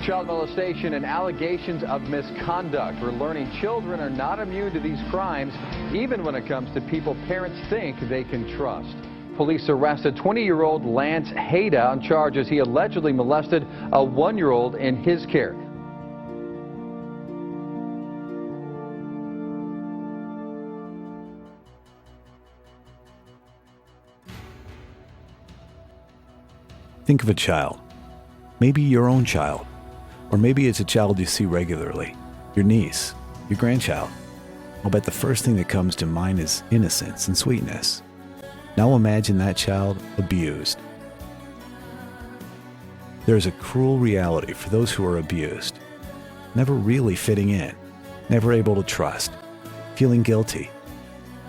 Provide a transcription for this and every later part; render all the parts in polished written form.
Child molestation and allegations of misconduct. We're learning children are not immune to these crimes, even when it comes to people parents think they can trust. Police arrested 20-year-old Lance Hayda on charges he allegedly molested a 1-year-old in his care. Think of a child. Maybe your own child. Or maybe it's a child you see regularly. Your niece, your grandchild. I'll bet the first thing that comes to mind is innocence and sweetness. Now imagine that child abused. There is a cruel reality for those who are abused. Never really fitting in. Never able to trust. Feeling guilty.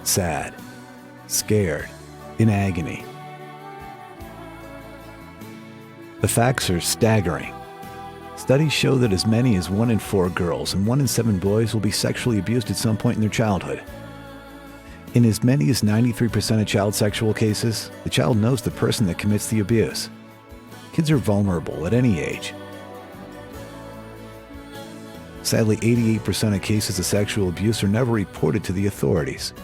Sad. Scared. In agony. The facts are staggering. Studies show that as many as 1 in 4 girls and 1 in 7 boys will be sexually abused at some point in their childhood. In as many as 93% of child sexual cases, the child knows the person that commits the abuse. Kids are vulnerable at any age. Sadly, 88% of cases of sexual abuse are never reported to the authorities.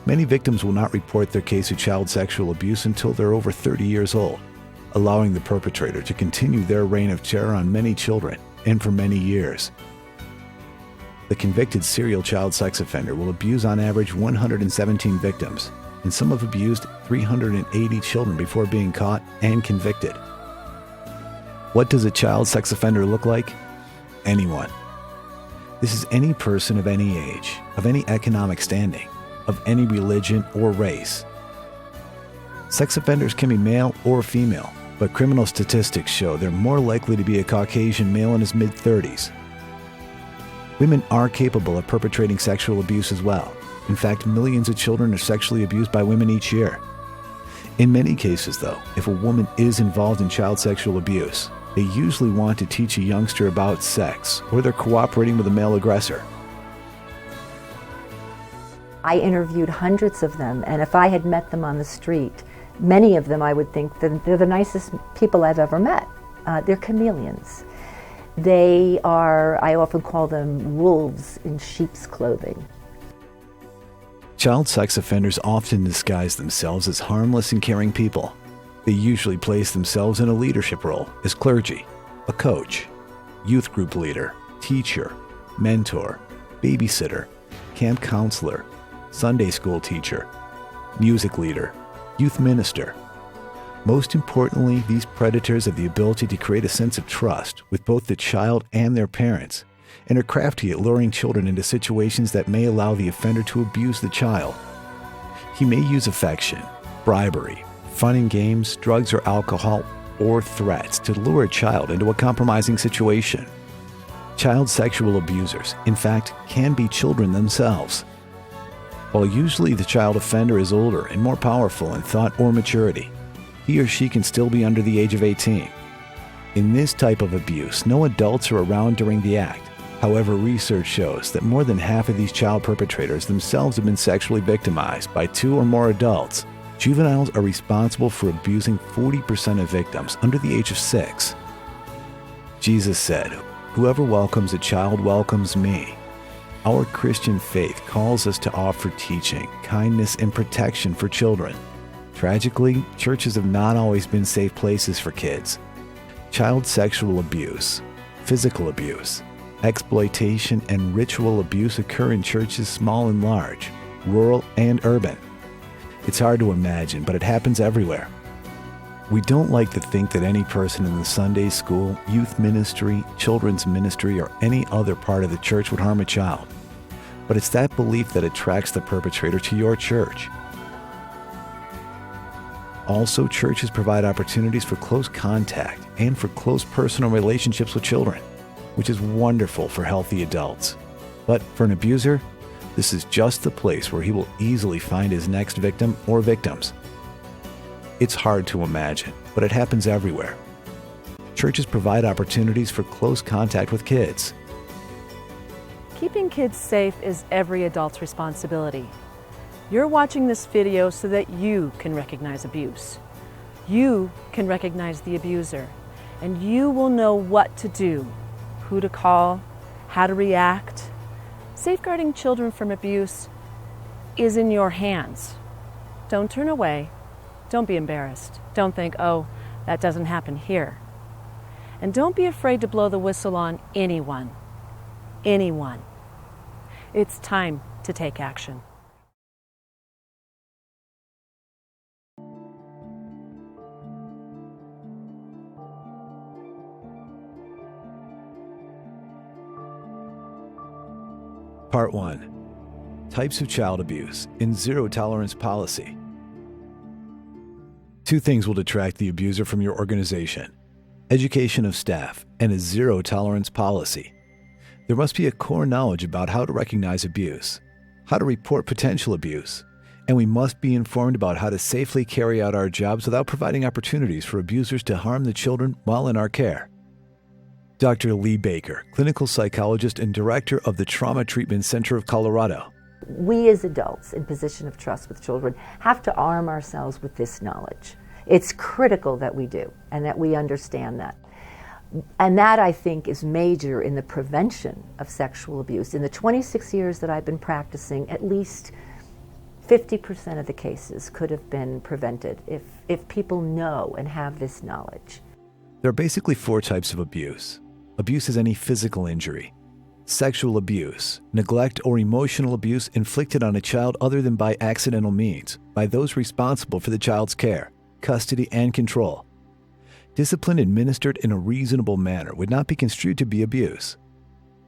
Many victims will not report their case of child sexual abuse until they're over 30 years old, allowing the perpetrator to continue their reign of terror on many children and for many years. The convicted serial child sex offender will abuse on average 117 victims, and some have abused 380 children before being caught and convicted. What does a child sex offender look like? Anyone. This is any person of any age, of any economic standing, of any religion or race. Sex offenders can be male or female, but criminal statistics show they're more likely to be a Caucasian male in his mid-30s. Women are capable of perpetrating sexual abuse as well. In fact, millions of children are sexually abused by women each year. In many cases, though, if a woman is involved in child sexual abuse, they usually want to teach a youngster about sex, or they're cooperating with a male aggressor. I interviewed hundreds of them, and if I had met them on the street, many of them I would think that they're the nicest people I've ever met. They're chameleons. They are, I often call them wolves in sheep's clothing. Child sex offenders often disguise themselves as harmless and caring people. They usually place themselves in a leadership role as clergy, a coach, youth group leader, teacher, mentor, babysitter, camp counselor, Sunday school teacher, music leader, youth minister. Most importantly, these predators have the ability to create a sense of trust with both the child and their parents, and are crafty at luring children into situations that may allow the offender to abuse the child. He may use affection, bribery, fun and games, drugs or alcohol, or threats to lure a child into a compromising situation. Child sexual abusers, in fact, can be children themselves. While usually the child offender is older and more powerful in thought or maturity, he or she can still be under the age of 18. In this type of abuse, no adults are around during the act. However, research shows that more than half of these child perpetrators themselves have been sexually victimized by 2 or more adults. Juveniles are responsible for abusing 40% of victims under the age of 6. Jesus said, "Whoever welcomes a child welcomes me." Our Christian faith calls us to offer teaching, kindness, and protection for children. Tragically, churches have not always been safe places for kids. Child sexual abuse, physical abuse, exploitation, and ritual abuse occur in churches small and large, rural and urban. It's hard to imagine, but it happens everywhere. We don't like to think that any person in the Sunday school, youth ministry, children's ministry, or any other part of the church would harm a child. But it's that belief that attracts the perpetrator to your church. Also, churches provide opportunities for close contact and for close personal relationships with children, which is wonderful for healthy adults. But for an abuser, this is just the place where he will easily find his next victim or victims. It's hard to imagine, but it happens everywhere. Churches provide opportunities for close contact with kids. Keeping kids safe is every adult's responsibility. You're watching this video so that you can recognize abuse. You can recognize the abuser. and you will know what to do, who to call, how to react. Safeguarding children from abuse is in your hands. Don't turn away. Don't be embarrassed. Don't think, oh, that doesn't happen here. And don't be afraid to blow the whistle on anyone. Anyone. It's time to take action. Part 1. Types of child abuse in Zero Tolerance Policy. 2 things will detract the abuser from your organization: education of staff and a zero tolerance policy. There must be a core knowledge about how to recognize abuse, how to report potential abuse, and we must be informed about how to safely carry out our jobs without providing opportunities for abusers to harm the children while in our care. Dr. Lee Baker, clinical psychologist and director of the Trauma Treatment Center of Colorado. We as adults in position of trust with children have to arm ourselves with this knowledge. It's critical that we do and that we understand that. And that, I think, is major in the prevention of sexual abuse. In the 26 years that I've been practicing, at least 50% of the cases could have been prevented if people know and have this knowledge. There are basically 4 types of abuse. Abuse is any physical injury. Sexual abuse, neglect or emotional abuse inflicted on a child other than by accidental means, by those responsible for the child's care, custody, and control. Discipline administered in a reasonable manner would not be construed to be abuse.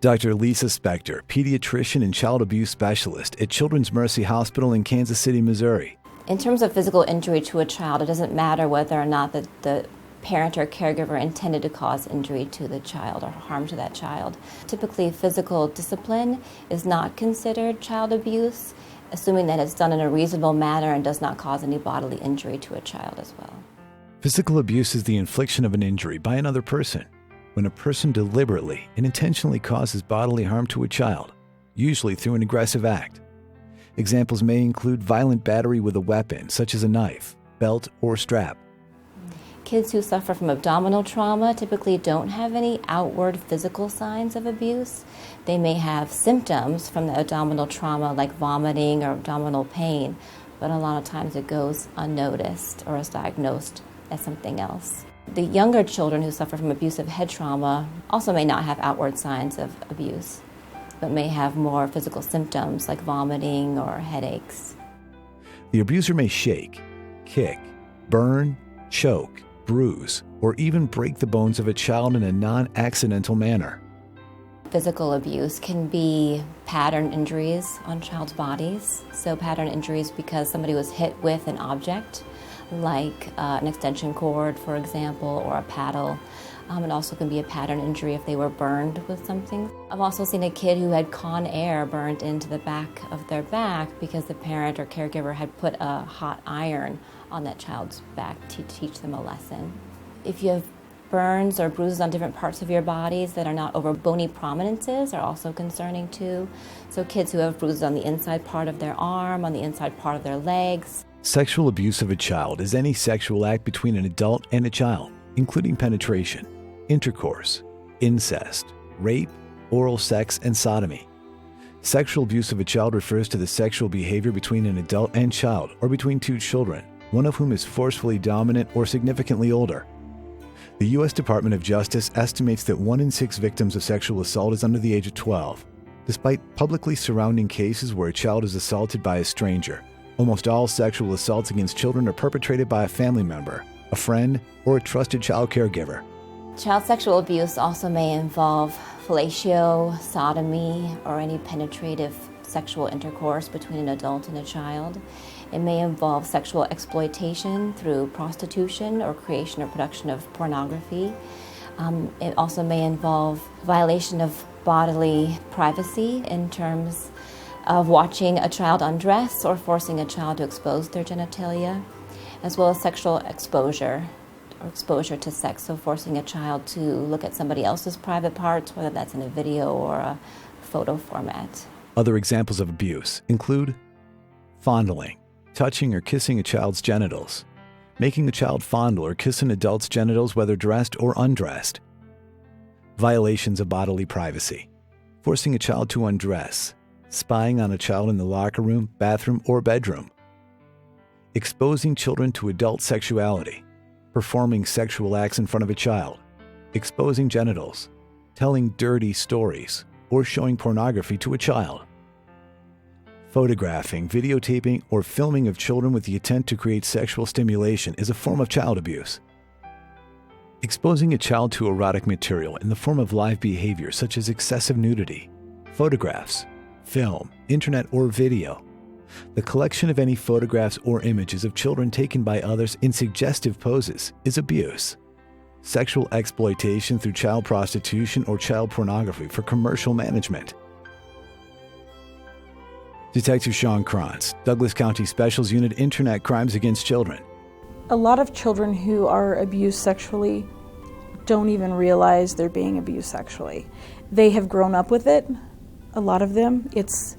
Dr. Lisa Spector, pediatrician and child abuse specialist at Children's Mercy Hospital in Kansas City, Missouri. In terms of physical injury to a child, it doesn't matter whether or not the parent or caregiver intended to cause injury to the child or harm to that child. Typically, physical discipline is not considered child abuse, assuming that it's done in a reasonable manner and does not cause any bodily injury to a child as well. Physical abuse is the infliction of an injury by another person, when a person deliberately and intentionally causes bodily harm to a child, usually through an aggressive act. Examples may include violent battery with a weapon, such as a knife, belt, or strap. Kids who suffer from abdominal trauma typically don't have any outward physical signs of abuse. They may have symptoms from the abdominal trauma like vomiting or abdominal pain, but a lot of times it goes unnoticed or is diagnosed as something else. The younger children who suffer from abusive head trauma also may not have outward signs of abuse, but may have more physical symptoms like vomiting or headaches. The abuser may shake, kick, burn, choke, bruise, or even break the bones of a child in a non-accidental manner. Physical abuse can be pattern injuries on child's bodies. So pattern injuries because somebody was hit with an object, like an extension cord, for example, or a paddle. It also can be a pattern injury if they were burned with something. I've also seen a kid who had Con Air burned into the back of their back because the parent or caregiver had put a hot iron on that child's back to teach them a lesson. If you have burns or bruises on different parts of your bodies that are not over bony prominences are also concerning too. So kids who have bruises on the inside part of their arm, on the inside part of their legs. Sexual abuse of a child is any sexual act between an adult and a child, including penetration, intercourse, incest, rape, oral sex, and sodomy. Sexual abuse of a child refers to the sexual behavior between an adult and child, or between 2 children, one of whom is forcefully dominant or significantly older. The U.S. Department of Justice estimates that 1 in 6 victims of sexual assault is under the age of 12. Despite publicly surrounding cases where a child is assaulted by a stranger, almost all sexual assaults against children are perpetrated by a family member, a friend, or a trusted child caregiver. Child sexual abuse also may involve fellatio, sodomy, or any penetrative sexual intercourse between an adult and a child. It may involve sexual exploitation through prostitution or creation or production of pornography. It also may involve violation of bodily privacy in terms of watching a child undress or forcing a child to expose their genitalia, as well as sexual exposure or exposure to sex, so forcing a child to look at somebody else's private parts, whether that's in a video or a photo format. Other examples of abuse include fondling, touching or kissing a child's genitals, making a child fondle or kiss an adult's genitals whether dressed or undressed. Violations of bodily privacy, forcing a child to undress, spying on a child in the locker room, bathroom, or bedroom. Exposing children to adult sexuality, performing sexual acts in front of a child, exposing genitals, telling dirty stories, or showing pornography to a child. Photographing, videotaping, or filming of children with the intent to create sexual stimulation is a form of child abuse. Exposing a child to erotic material in the form of live behavior such as excessive nudity, photographs, film, internet, or video. The collection of any photographs or images of children taken by others in suggestive poses is abuse. Sexual exploitation through child prostitution or child pornography for commercial management. Detective Sean Kranz, Douglas County Specials Unit, Internet Crimes Against Children. A lot of children who are abused sexually don't even realize they're being abused sexually. They have grown up with it, a lot of them. It's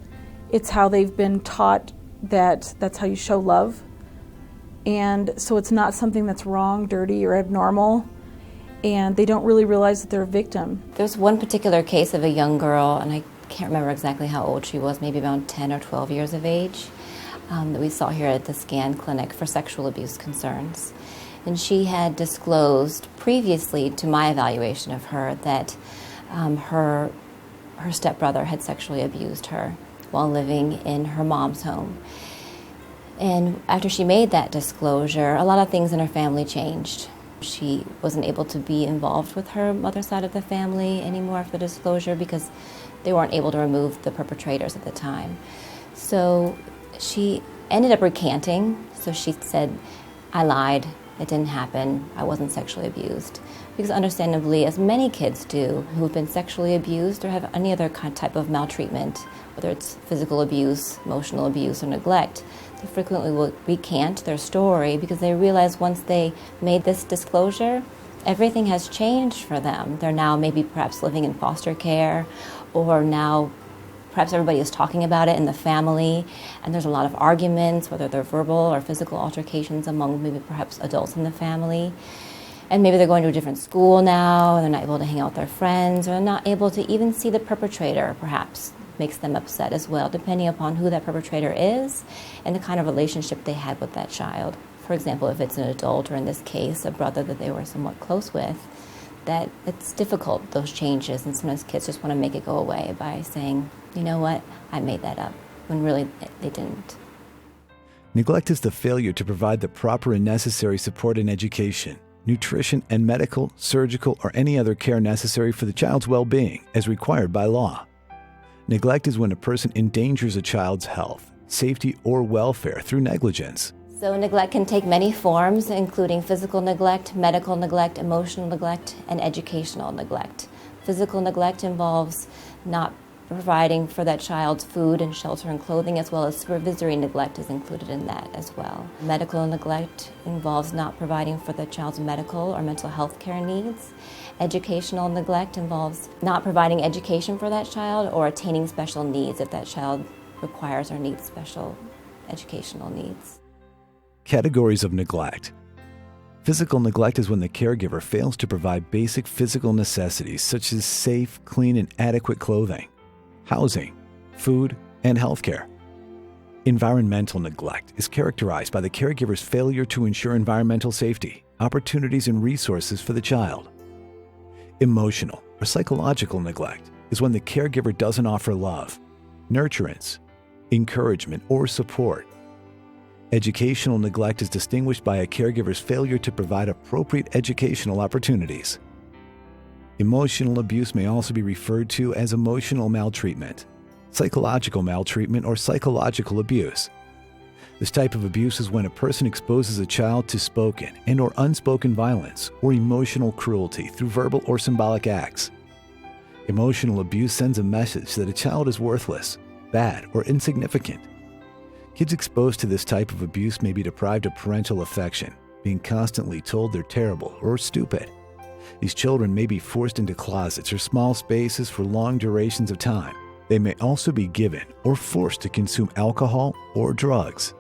how they've been taught that that's how you show love. And so it's not something that's wrong, dirty, or abnormal. And they don't really realize that they're a victim. There's one particular case of a young girl, and I can't remember exactly how old she was, maybe around 10 or 12 years of age, that we saw here at the SCAN clinic for sexual abuse concerns. And she had disclosed previously to my evaluation of her that her stepbrother had sexually abused her while living in her mom's home. And after she made that disclosure, a lot of things in her family changed. She wasn't able to be involved with her mother's side of the family anymore after the disclosure because they weren't able to remove the perpetrators at the time. So she ended up recanting. So she said, I lied, it didn't happen, I wasn't sexually abused. Because understandably, as many kids do who have been sexually abused or have any other type of maltreatment, whether it's physical abuse, emotional abuse, or neglect, they frequently will recant their story because they realize once they made this disclosure, everything has changed for them. They're now maybe perhaps living in foster care, or now perhaps everybody is talking about it in the family, and there's a lot of arguments, whether they're verbal or physical altercations among maybe perhaps adults in the family. And maybe they're going to a different school now, and they're not able to hang out with their friends, or they're not able to even see the perpetrator, perhaps makes them upset as well, depending upon who that perpetrator is and the kind of relationship they had with that child. For example, if it's an adult, or in this case, a brother that they were somewhat close with, that it's difficult, those changes, and sometimes kids just want to make it go away by saying, you know what, I made that up, when really they didn't. Neglect is the failure to provide the proper and necessary support and education, nutrition, and medical, surgical, or any other care necessary for the child's well-being as required by law. Neglect is when a person endangers a child's health, safety, or welfare through negligence. So neglect can take many forms, including physical neglect, medical neglect, emotional neglect, and educational neglect. Physical neglect involves not providing for that child's food and shelter and clothing, as well as supervisory neglect is included in that as well. Medical neglect involves not providing for the child's medical or mental health care needs. Educational neglect involves not providing education for that child or attaining special needs if that child requires or needs special educational needs. Categories of neglect. Physical neglect is when the caregiver fails to provide basic physical necessities such as safe, clean, and adequate clothing, housing, food, and healthcare. Environmental neglect is characterized by the caregiver's failure to ensure environmental safety, opportunities, and resources for the child. Emotional or psychological neglect is when the caregiver doesn't offer love, nurturance, encouragement, or support. Educational neglect is distinguished by a caregiver's failure to provide appropriate educational opportunities. Emotional abuse may also be referred to as emotional maltreatment, psychological maltreatment, or psychological abuse. This type of abuse is when a person exposes a child to spoken and/or unspoken violence or emotional cruelty through verbal or symbolic acts. Emotional abuse sends a message that a child is worthless, bad, or insignificant. Kids exposed to this type of abuse may be deprived of parental affection, being constantly told they're terrible or stupid. These children may be forced into closets or small spaces for long durations of time. They may also be given or forced to consume alcohol or drugs.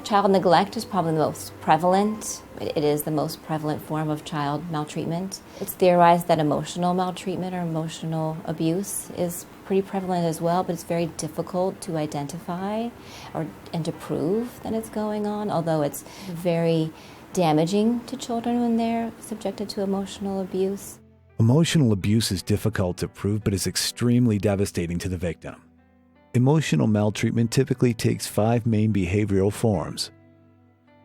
Child neglect is probably the most prevalent. It is the most prevalent form of child maltreatment. It's theorized that emotional maltreatment or emotional abuse is pretty prevalent as well, but it's very difficult to identify and to prove that it's going on, although it's very damaging to children when they're subjected to emotional abuse. Emotional abuse is difficult to prove, but is extremely devastating to the victim. Emotional maltreatment typically takes 5 main behavioral forms.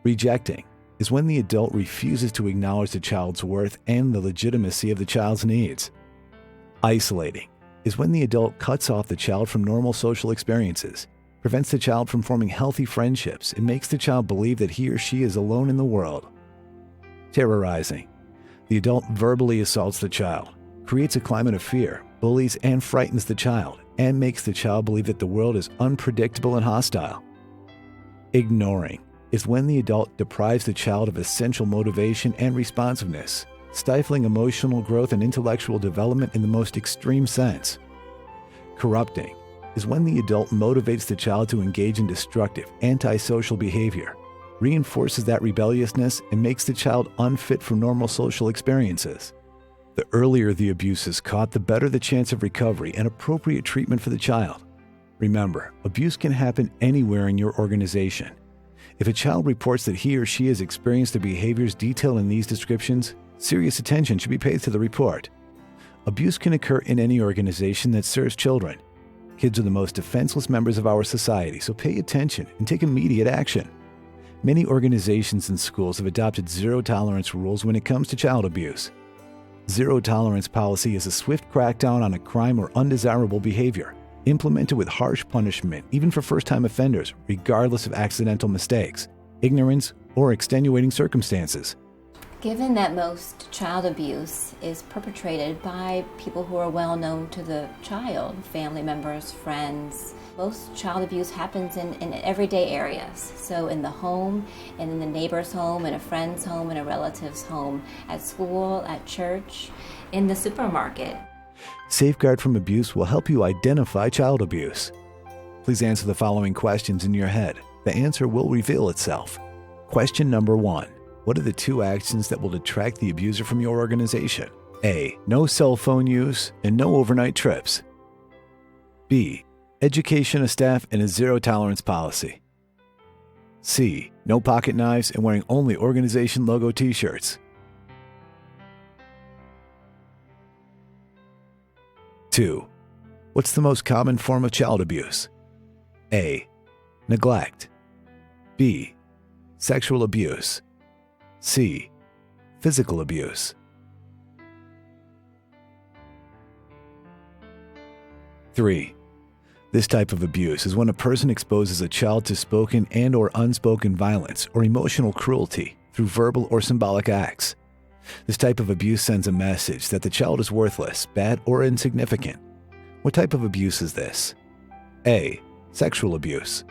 Rejecting is when the adult refuses to acknowledge the child's worth and the legitimacy of the child's needs. Isolating is when the adult cuts off the child from normal social experiences, prevents the child from forming healthy friendships, and makes the child believe that he or she is alone in the world. Terrorizing. The adult verbally assaults the child, creates a climate of fear, bullies and frightens the child, and makes the child believe that the world is unpredictable and hostile. Ignoring is when the adult deprives the child of essential motivation and responsiveness, stifling emotional growth and intellectual development in the most extreme sense. Corrupting is when the adult motivates the child to engage in destructive, antisocial behavior, reinforces that rebelliousness, and makes the child unfit for normal social experiences. The earlier the abuse is caught, the better the chance of recovery and appropriate treatment for the child. Remember, abuse can happen anywhere in your organization. If a child reports that he or she has experienced the behaviors detailed in these descriptions, serious attention should be paid to the report. Abuse can occur in any organization that serves children. Kids are the most defenseless members of our society, so pay attention and take immediate action. Many organizations and schools have adopted zero-tolerance rules when it comes to child abuse. Zero-tolerance policy is a swift crackdown on a crime or undesirable behavior, implemented with harsh punishment even for first-time offenders, regardless of accidental mistakes, ignorance, or extenuating circumstances. Given that most child abuse is perpetrated by people who are well known to the child, family members, friends, most child abuse happens in everyday areas. So in the home, and in the neighbor's home, in a friend's home, in a relative's home, at school, at church, in the supermarket. Safeguard from Abuse will help you identify child abuse. Please answer the following questions in your head. The answer will reveal itself. Question number 1. What are the 2 actions that will detract the abuser from your organization? A. No cell phone use and no overnight trips. B. Education of staff and a zero-tolerance policy. C. No pocket knives and wearing only organization logo t-shirts. 2. What's the most common form of child abuse? A. Neglect. B. Sexual abuse. C. Physical abuse. 3. This type of abuse is when a person exposes a child to spoken and or unspoken violence or emotional cruelty through verbal or symbolic acts. This type of abuse sends a message that the child is worthless, bad, or insignificant. What type of abuse is this? A. Sexual abuse.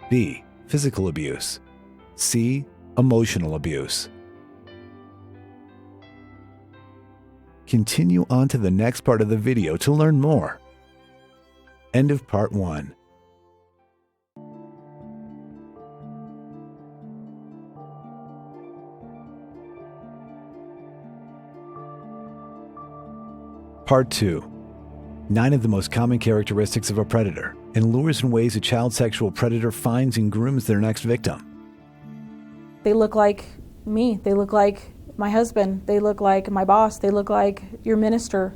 B. Physical abuse. C. Emotional abuse. Continue on to the next part of the video to learn more. End of part 1. Part 2. 9 of the most common characteristics of a predator, and lures and ways a child sexual predator finds and grooms their next victim. They look like me. They look like my husband. They look like my boss. They look like your minister.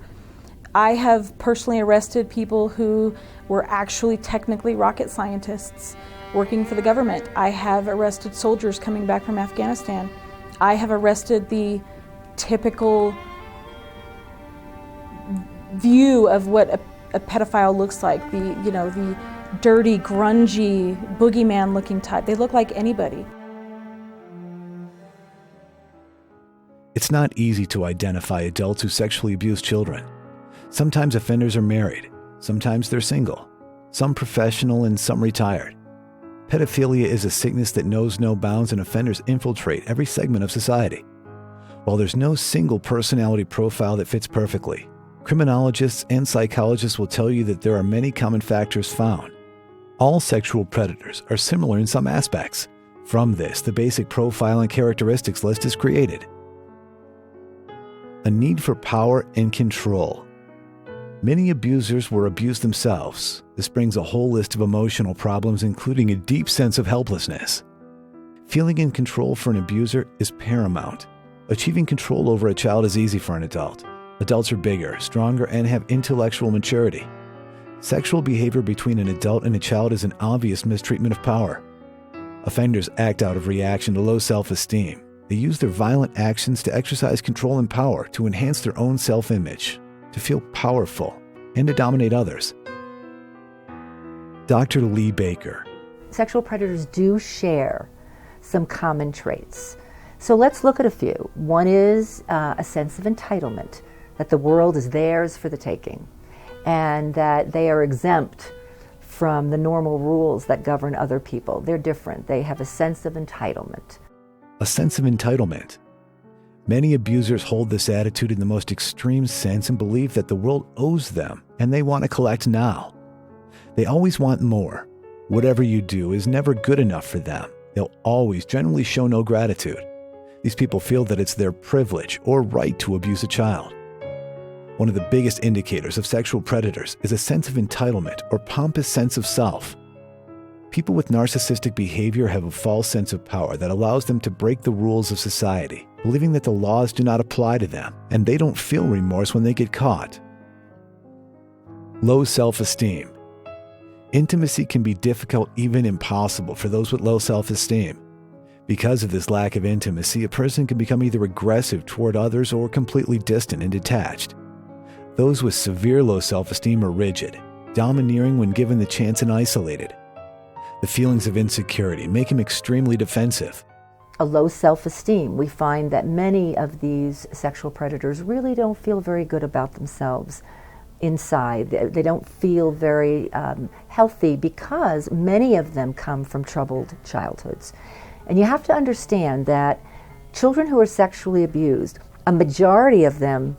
I have personally arrested people who were actually technically rocket scientists working for the government. I have arrested soldiers coming back from Afghanistan. I have arrested the typical view of what a pedophile looks like, the dirty, grungy, boogeyman looking type. They look like anybody. It's not easy to identify adults who sexually abuse children. Sometimes offenders are married, sometimes they're single, some professional and some retired. Pedophilia is a sickness that knows no bounds, and offenders infiltrate every segment of society. While there's no single personality profile that fits perfectly, criminologists and psychologists will tell you that there are many common factors found. All sexual predators are similar in some aspects. From this, the basic profile and characteristics list is created. A need for power and control. Many abusers were abused themselves. This brings a whole list of emotional problems, including a deep sense of helplessness. Feeling in control for an abuser is paramount. Achieving control over a child is easy for an adult. Adults are bigger, stronger, and have intellectual maturity. Sexual behavior between an adult and a child is an obvious mistreatment of power. Offenders act out of reaction to low self-esteem. They use their violent actions to exercise control and power to enhance their own self-image, to feel powerful, and to dominate others. Dr. Lee Baker. Sexual predators do share some common traits. So let's look at a few. One is a sense of entitlement, that the world is theirs for the taking, and that they are exempt from the normal rules that govern other people. They're different. They have a sense of entitlement. A sense of entitlement. Many abusers hold this attitude in the most extreme sense and believe that the world owes them, and they want to collect now. They always want more. Whatever you do is never good enough for them. They'll always generally show no gratitude. These people feel that it's their privilege or right to abuse a child. One of the biggest indicators of sexual predators is a sense of entitlement or pompous sense of self. People with narcissistic behavior have a false sense of power that allows them to break the rules of society, believing that the laws do not apply to them, and they don't feel remorse when they get caught. Low self-esteem. Intimacy can be difficult, even impossible, for those with low self-esteem. Because of this lack of intimacy, a person can become either aggressive toward others or completely distant and detached. Those with severe low self-esteem are rigid, domineering when given the chance, and isolated. The feelings of insecurity make him extremely defensive. A low self-esteem. We find that many of these sexual predators really don't feel very good about themselves inside. They don't feel very healthy because many of them come from troubled childhoods. And you have to understand that children who are sexually abused, a majority of them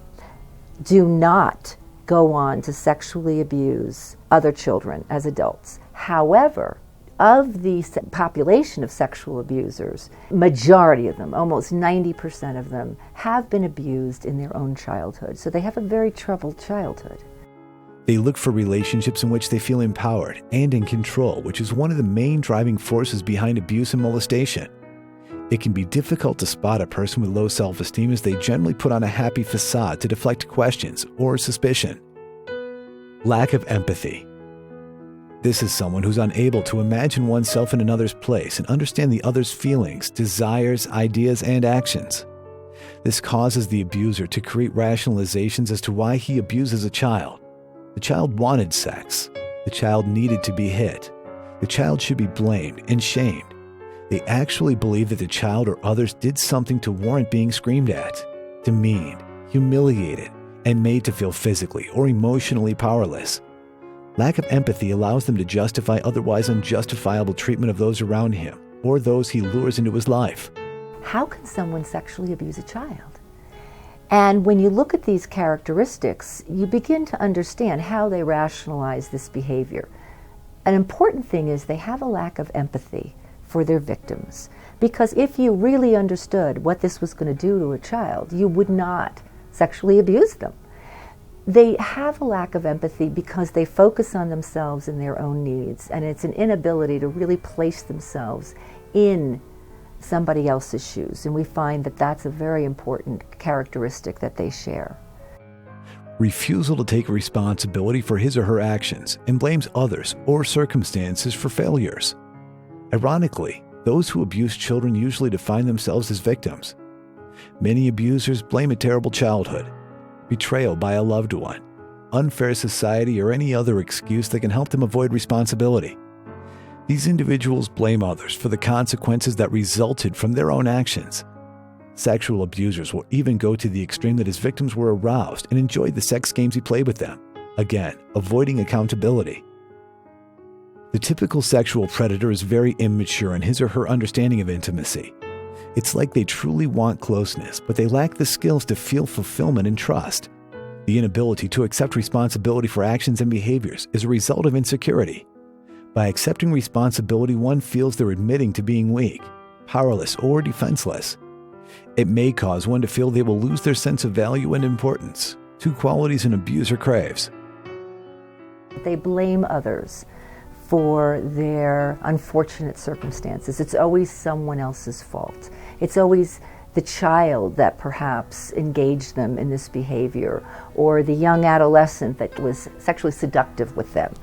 do not go on to sexually abuse other children as adults. However, of the population of sexual abusers, majority of them, almost 90% of them, have been abused in their own childhood. So they have a very troubled childhood. They look for relationships in which they feel empowered and in control, which is one of the main driving forces behind abuse and molestation. It can be difficult to spot a person with low self-esteem as they generally put on a happy facade to deflect questions or suspicion. Lack of empathy. This is someone who's unable to imagine oneself in another's place and understand the other's feelings, desires, ideas, and actions. This causes the abuser to create rationalizations as to why he abuses a child. The child wanted sex. The child needed to be hit. The child should be blamed and shamed. They actually believe that the child or others did something to warrant being screamed at, demeaned, humiliated, and made to feel physically or emotionally powerless. Lack of empathy allows them to justify otherwise unjustifiable treatment of those around him or those he lures into his life. How can someone sexually abuse a child? And when you look at these characteristics, you begin to understand how they rationalize this behavior. An important thing is they have a lack of empathy for their victims. Because if you really understood what this was going to do to a child, you would not sexually abuse them. They have a lack of empathy because they focus on themselves and their own needs, and it's an inability to really place themselves in somebody else's shoes. And we find that that's a very important characteristic that they share. Refusal to take responsibility for his or her actions and blames others or circumstances for failures. Ironically, those who abuse children usually define themselves as victims. Many abusers blame a terrible childhood, betrayal by a loved one, unfair society, or any other excuse that can help them avoid responsibility. These individuals blame others for the consequences that resulted from their own actions. Sexual abusers will even go to the extreme that his victims were aroused and enjoyed the sex games he played with them, again, avoiding accountability. The typical sexual predator is very immature in his or her understanding of intimacy. It's like they truly want closeness, but they lack the skills to feel fulfillment and trust. The inability to accept responsibility for actions and behaviors is a result of insecurity. By accepting responsibility, one feels they're admitting to being weak, powerless, or defenseless. It may cause one to feel they will lose their sense of value and importance, two qualities an abuser craves. They blame others for their unfortunate circumstances. It's always someone else's fault. It's always the child that perhaps engaged them in this behavior, or the young adolescent that was sexually seductive with them.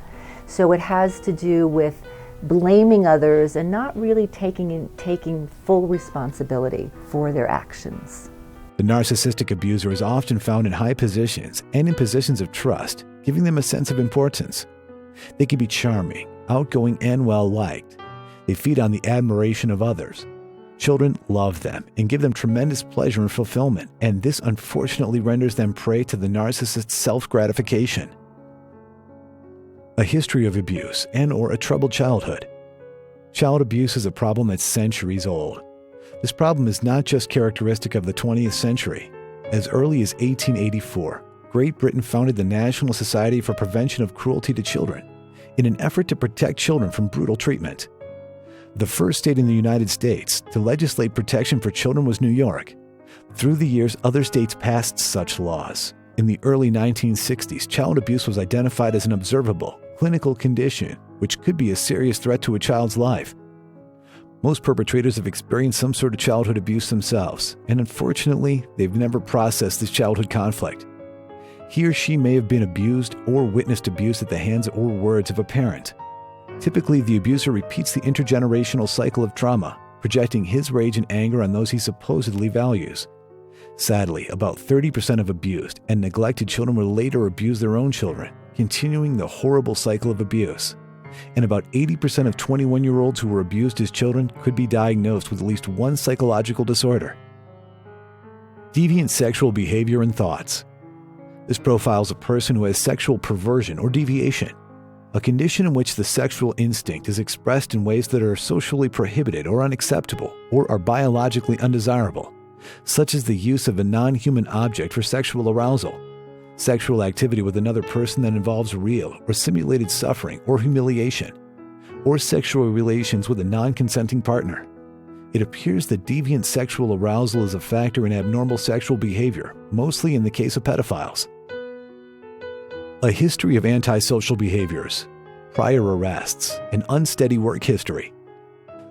So it has to do with blaming others and not really taking full responsibility for their actions. The narcissistic abuser is often found in high positions and in positions of trust, giving them a sense of importance. They can be charming, outgoing, and well-liked. They feed on the admiration of others. Children love them and give them tremendous pleasure and fulfillment, and this unfortunately renders them prey to the narcissist's self-gratification. A history of abuse and/or a troubled childhood. Child abuse is a problem that's centuries old. This problem is not just characteristic of the 20th century. As early as 1884, Great Britain founded the National Society for Prevention of Cruelty to Children in an effort to protect children from brutal treatment. The first state in the United States to legislate protection for children was New York. Through the years, other states passed such laws. In the early 1960s, child abuse was identified as an observable, clinical condition, which could be a serious threat to a child's life. Most perpetrators have experienced some sort of childhood abuse themselves, and unfortunately, they've never processed this childhood conflict. He or she may have been abused or witnessed abuse at the hands or words of a parent. Typically, the abuser repeats the intergenerational cycle of trauma, projecting his rage and anger on those he supposedly values. Sadly, about 30% of abused and neglected children will later abuse their own children, continuing the horrible cycle of abuse. And about 80% of 21-year-olds who were abused as children could be diagnosed with at least one psychological disorder. Deviant sexual behavior and thoughts. This profiles a person who has sexual perversion or deviation, a condition in which the sexual instinct is expressed in ways that are socially prohibited or unacceptable or are biologically undesirable, such as the use of a non-human object for sexual arousal, sexual activity with another person that involves real or simulated suffering or humiliation, or sexual relations with a non-consenting partner. It appears that deviant sexual arousal is a factor in abnormal sexual behavior, mostly in the case of pedophiles. A history of antisocial behaviors, prior arrests, and unsteady work history.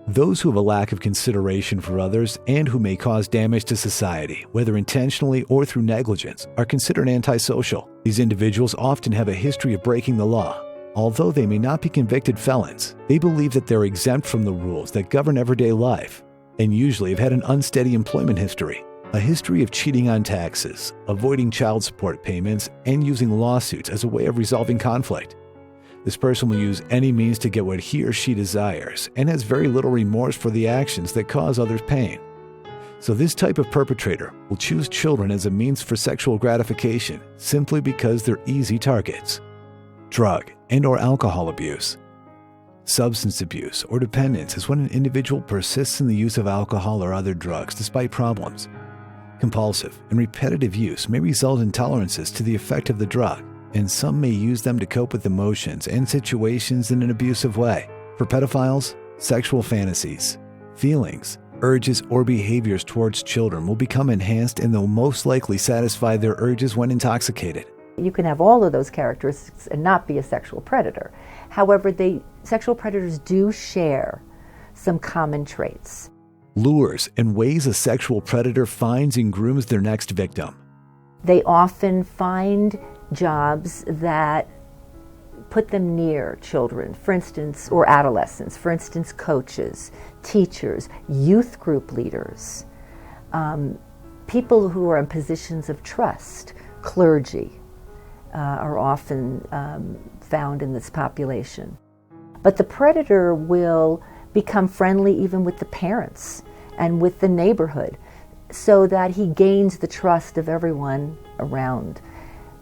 Those who have a lack of consideration for others and who may cause damage to society, whether intentionally or through negligence, are considered antisocial. These individuals often have a history of breaking the law. Although they may not be convicted felons, they believe that they're exempt from the rules that govern everyday life, and usually have had an unsteady employment history, a history of cheating on taxes, avoiding child support payments, and using lawsuits as a way of resolving conflict. This person will use any means to get what he or she desires and has very little remorse for the actions that cause others pain. So this type of perpetrator will choose children as a means for sexual gratification simply because they're easy targets. Drug and/or alcohol abuse. Substance abuse or dependence is when an individual persists in the use of alcohol or other drugs despite problems. Compulsive and repetitive use may result in tolerances to the effect of the drug, and some may use them to cope with emotions and situations in an abusive way. For pedophiles, sexual fantasies, feelings, urges, or behaviors towards children will become enhanced and they'll most likely satisfy their urges when intoxicated. You can have all of those characteristics and not be a sexual predator. However, sexual predators do share some common traits. Lures and ways a sexual predator finds and grooms their next victim. They often find jobs that put them near children, for instance, or adolescents, for instance, coaches, teachers, youth group leaders, people who are in positions of trust, clergy, are often found in this population. But the predator will become friendly even with the parents and with the neighborhood so that he gains the trust of everyone around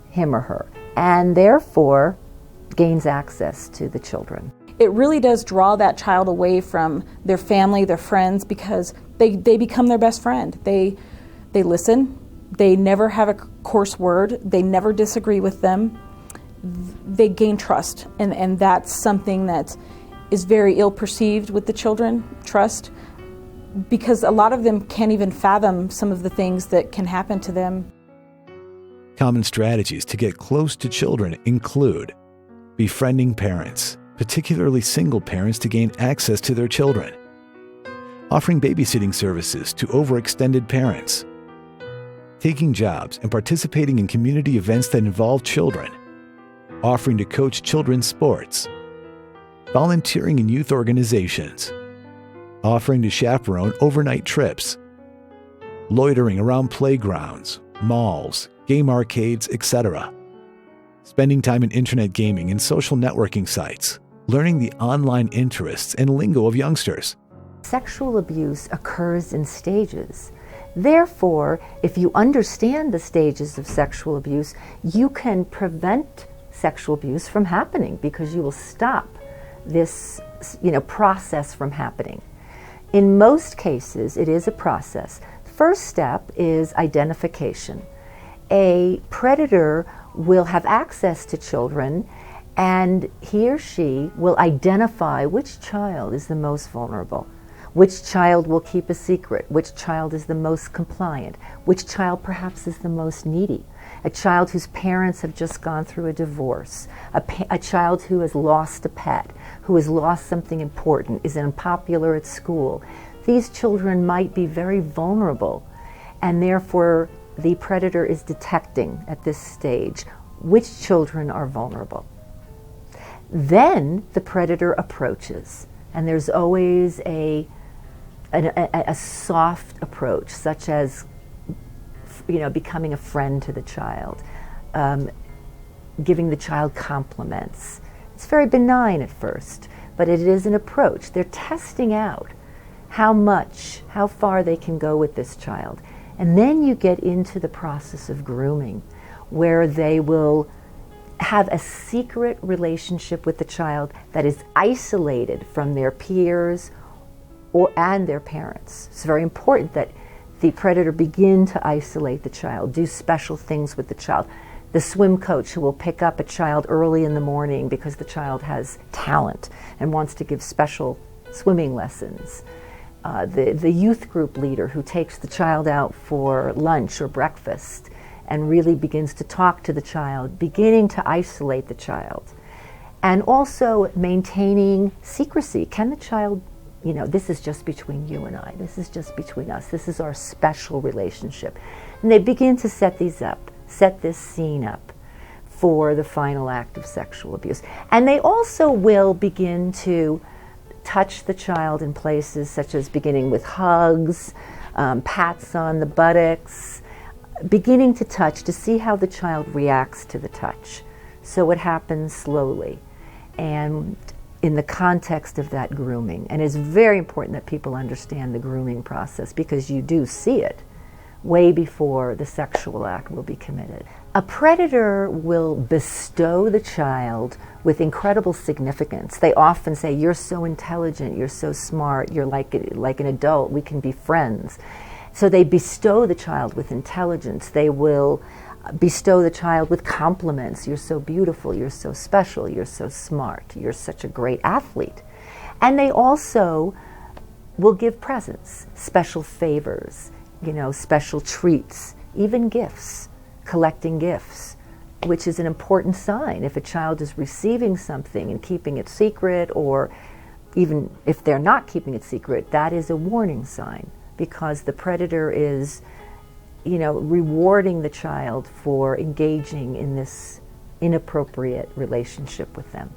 him or her, and therefore gains access to the children. It really does draw that child away from their family, their friends, because they become their best friend. They listen, they never have a coarse word, they never disagree with them, they gain trust, and that's something that is very ill perceived with the children, trust, because a lot of them can't even fathom some of the things that can happen to them. Common strategies to get close to children include befriending parents, particularly single parents, to gain access to their children, offering babysitting services to overextended parents, taking jobs and participating in community events that involve children, offering to coach children's sports, volunteering in youth organizations, offering to chaperone overnight trips, loitering around playgrounds, malls, game arcades, etc., spending time in internet gaming and social networking sites, learning the online interests and lingo of youngsters. Sexual abuse occurs in stages. Therefore, if you understand the stages of sexual abuse, you can prevent sexual abuse from happening because you will stop this, process from happening. In most cases, it is a process. The first step is identification. A predator will have access to children, and he or she will identify which child is the most vulnerable, which child will keep a secret, which child is the most compliant, which child perhaps is the most needy, a child whose parents have just gone through a divorce, a child who has lost a pet, who has lost something important, is unpopular at school. These children might be very vulnerable, and therefore the predator is detecting at this stage which children are vulnerable. Then the predator approaches, and there's always a soft approach, such as becoming a friend to the child, giving the child compliments. It's very benign at first, but it is an approach. They're testing out how far they can go with this child. And then you get into the process of grooming, where they will have a secret relationship with the child that is isolated from their peers and their parents. It's very important that the predator begin to isolate the child, do special things with the child. The swim coach who will pick up a child early in the morning because the child has talent and wants to give special swimming lessons. The youth group leader who takes the child out for lunch or breakfast and really begins to talk to the child, beginning to isolate the child. And also maintaining secrecy. Can the child, this is just between you and I, this is just between us, this is our special relationship. And they begin to set this scene up for the final act of sexual abuse. And they also will begin to touch the child in places such as beginning with hugs, pats on the buttocks, beginning to touch to see how the child reacts to the touch. So it happens slowly and in the context of that grooming. And it's very important that people understand the grooming process, because you do see it way before the sexual act will be committed. A predator will bestow the child with incredible significance. They often say, "You're so intelligent, you're so smart, you're like an adult, we can be friends." So they bestow the child with intelligence. They will bestow the child with compliments. "You're so beautiful, you're so special, you're so smart, you're such a great athlete." And they also will give presents, special favors, special treats, even gifts, collecting gifts, which is an important sign. If a child is receiving something and keeping it secret, or even if they're not keeping it secret, that is a warning sign, because the predator is, rewarding the child for engaging in this inappropriate relationship with them.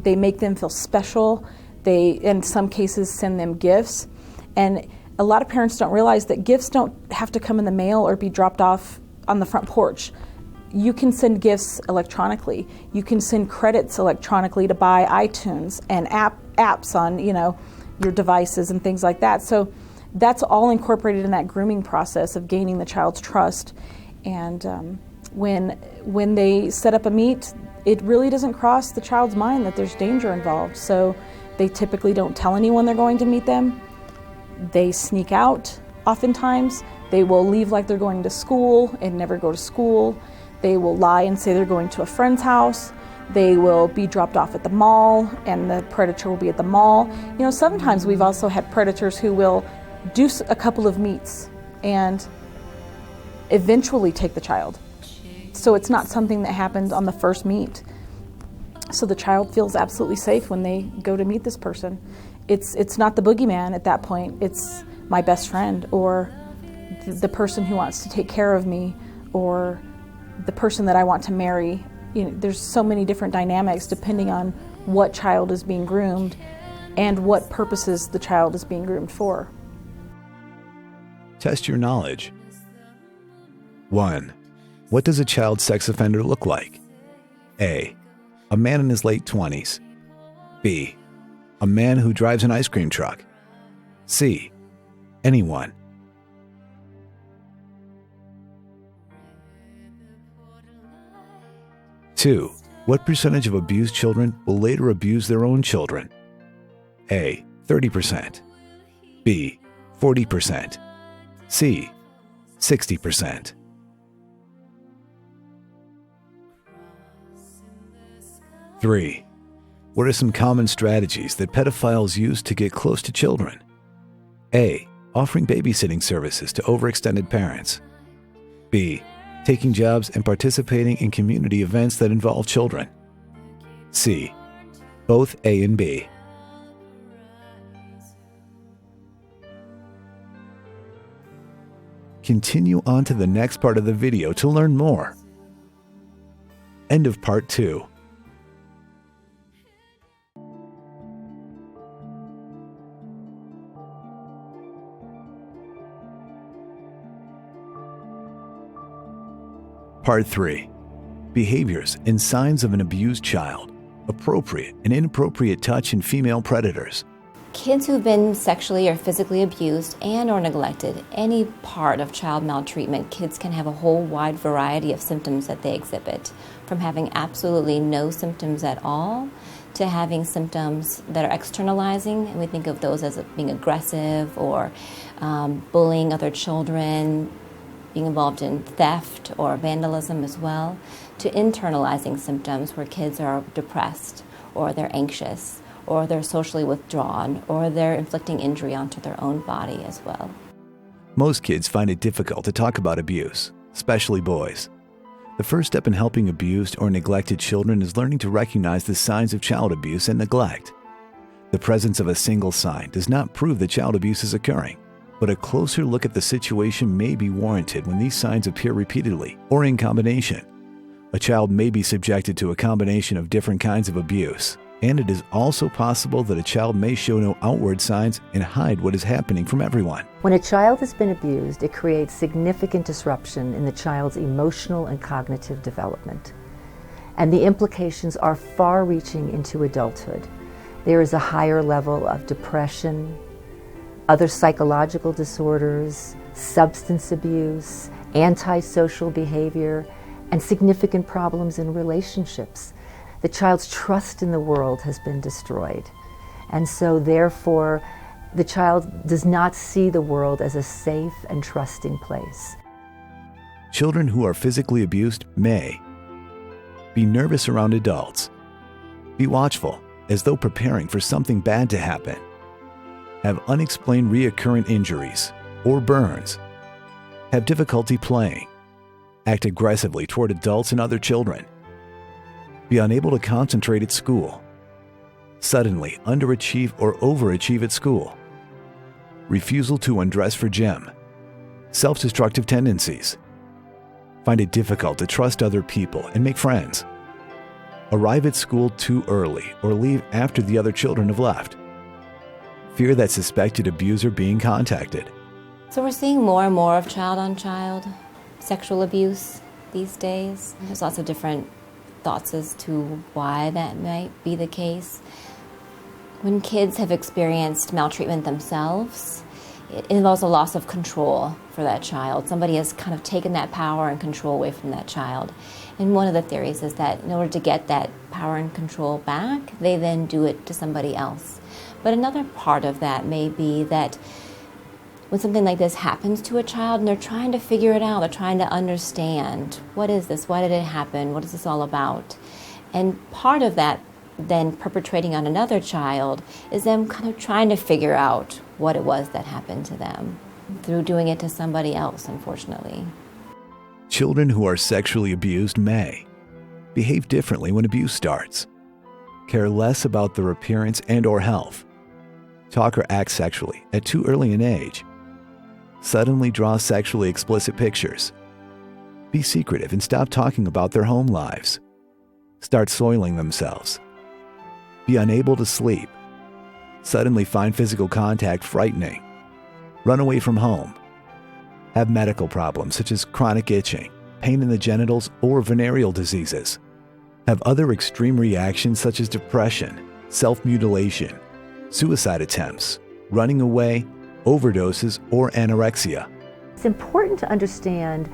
They make them feel special. They, in some cases, send them gifts. And a lot of parents don't realize that gifts don't have to come in the mail or be dropped off on the front porch. You can send gifts electronically. You can send credits electronically to buy iTunes and apps on, your devices and things like that. So that's all incorporated in that grooming process of gaining the child's trust. And when they set up a meet, it really doesn't cross the child's mind that there's danger involved. So they typically don't tell anyone they're going to meet them. They sneak out oftentimes. They will leave like they're going to school and never go to school. They will lie and say they're going to a friend's house. They will be dropped off at the mall, and the predator will be at the mall. You know, sometimes we've also had predators who will do a couple of meets and eventually take the child. So it's not something that happened on the first meet. So the child feels absolutely safe when they go to meet this person. It's not the boogeyman at that point. It's my best friend, or the person who wants to take care of me, or the person that I want to marry. You know, there's so many different dynamics depending on what child is being groomed and what purposes the child is being groomed for. Test your knowledge. 1. What does a child sex offender look like? A. A man in his late 20s. B. A man who drives an ice cream truck. C. Anyone. 2. What percentage of abused children will later abuse their own children? A. 30%. B. 40%. C. 60%. 3. What are some common strategies that pedophiles use to get close to children? A. Offering babysitting services to overextended parents. B. Taking jobs and participating in community events that involve children. C. Both A and B. Continue on to the next part of the video to learn more. End of part 2. Part 3. Behaviors and signs of an abused child. Appropriate and inappropriate touch in female predators. Kids who've been sexually or physically abused and or neglected any part of child maltreatment, kids can have a whole wide variety of symptoms that they exhibit, from having absolutely no symptoms at all to having symptoms that are externalizing, and we think of those as being aggressive or bullying other children, being involved in theft or vandalism as well, to internalizing symptoms where kids are depressed, or they're anxious, or they're socially withdrawn, or they're inflicting injury onto their own body as well. Most kids find it difficult to talk about abuse, especially boys. The first step in helping abused or neglected children is learning to recognize the signs of child abuse and neglect. The presence of a single sign does not prove that child abuse is occurring, but a closer look at the situation may be warranted when these signs appear repeatedly or in combination. A child may be subjected to a combination of different kinds of abuse, and it is also possible that a child may show no outward signs and hide what is happening from everyone. When a child has been abused, it creates significant disruption in the child's emotional and cognitive development. And the implications are far-reaching into adulthood. There is a higher level of depression, other psychological disorders, substance abuse, antisocial behavior, and significant problems in relationships. The child's trust in the world has been destroyed. And so therefore, the child does not see the world as a safe and trusting place. Children who are physically abused may be nervous around adults, be watchful as though preparing for something bad to happen, have unexplained recurrent injuries or burns, have difficulty playing, act aggressively toward adults and other children, be unable to concentrate at school, suddenly underachieve or overachieve at school, refusal to undress for gym, self-destructive tendencies, find it difficult to trust other people and make friends, arrive at school too early or leave after the other children have left, fear that suspected abuser being contacted. So we're seeing more and more of child-on-child sexual abuse these days. There's lots of different thoughts as to why that might be the case. When kids have experienced maltreatment themselves, it involves a loss of control for that child. Somebody has kind of taken that power and control away from that child. And one of the theories is that in order to get that power and control back, they then do it to somebody else. But another part of that may be that when something like this happens to a child and they're trying to figure it out, they're trying to understand, what is this? Why did it happen? What is this all about? And part of that then perpetrating on another child is them kind of trying to figure out what it was that happened to them through doing it to somebody else, unfortunately. Children who are sexually abused may behave differently when abuse starts, care less about their appearance and or health, talk or act sexually at too early an age, suddenly draw sexually explicit pictures, be secretive and stop talking about their home lives, start soiling themselves, be unable to sleep, suddenly find physical contact frightening, run away from home, have medical problems such as chronic itching, pain in the genitals, or venereal diseases, have other extreme reactions such as depression, self-mutilation, suicide attempts, running away, overdoses, or anorexia. It's important to understand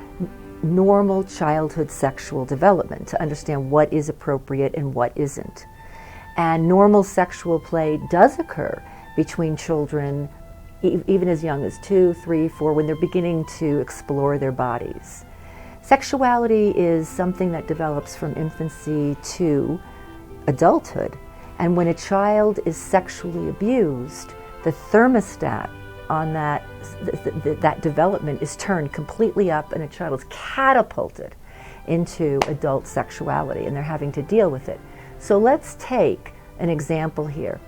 normal childhood sexual development, to understand what is appropriate and what isn't. And normal sexual play does occur between children even as young as 2, 3, 4, when they're beginning to explore their bodies. Sexuality is something that develops from infancy to adulthood. And when a child is sexually abused, the thermostat on that development is turned completely up, and a child is catapulted into adult sexuality, and they're having to deal with it. So let's take an example here.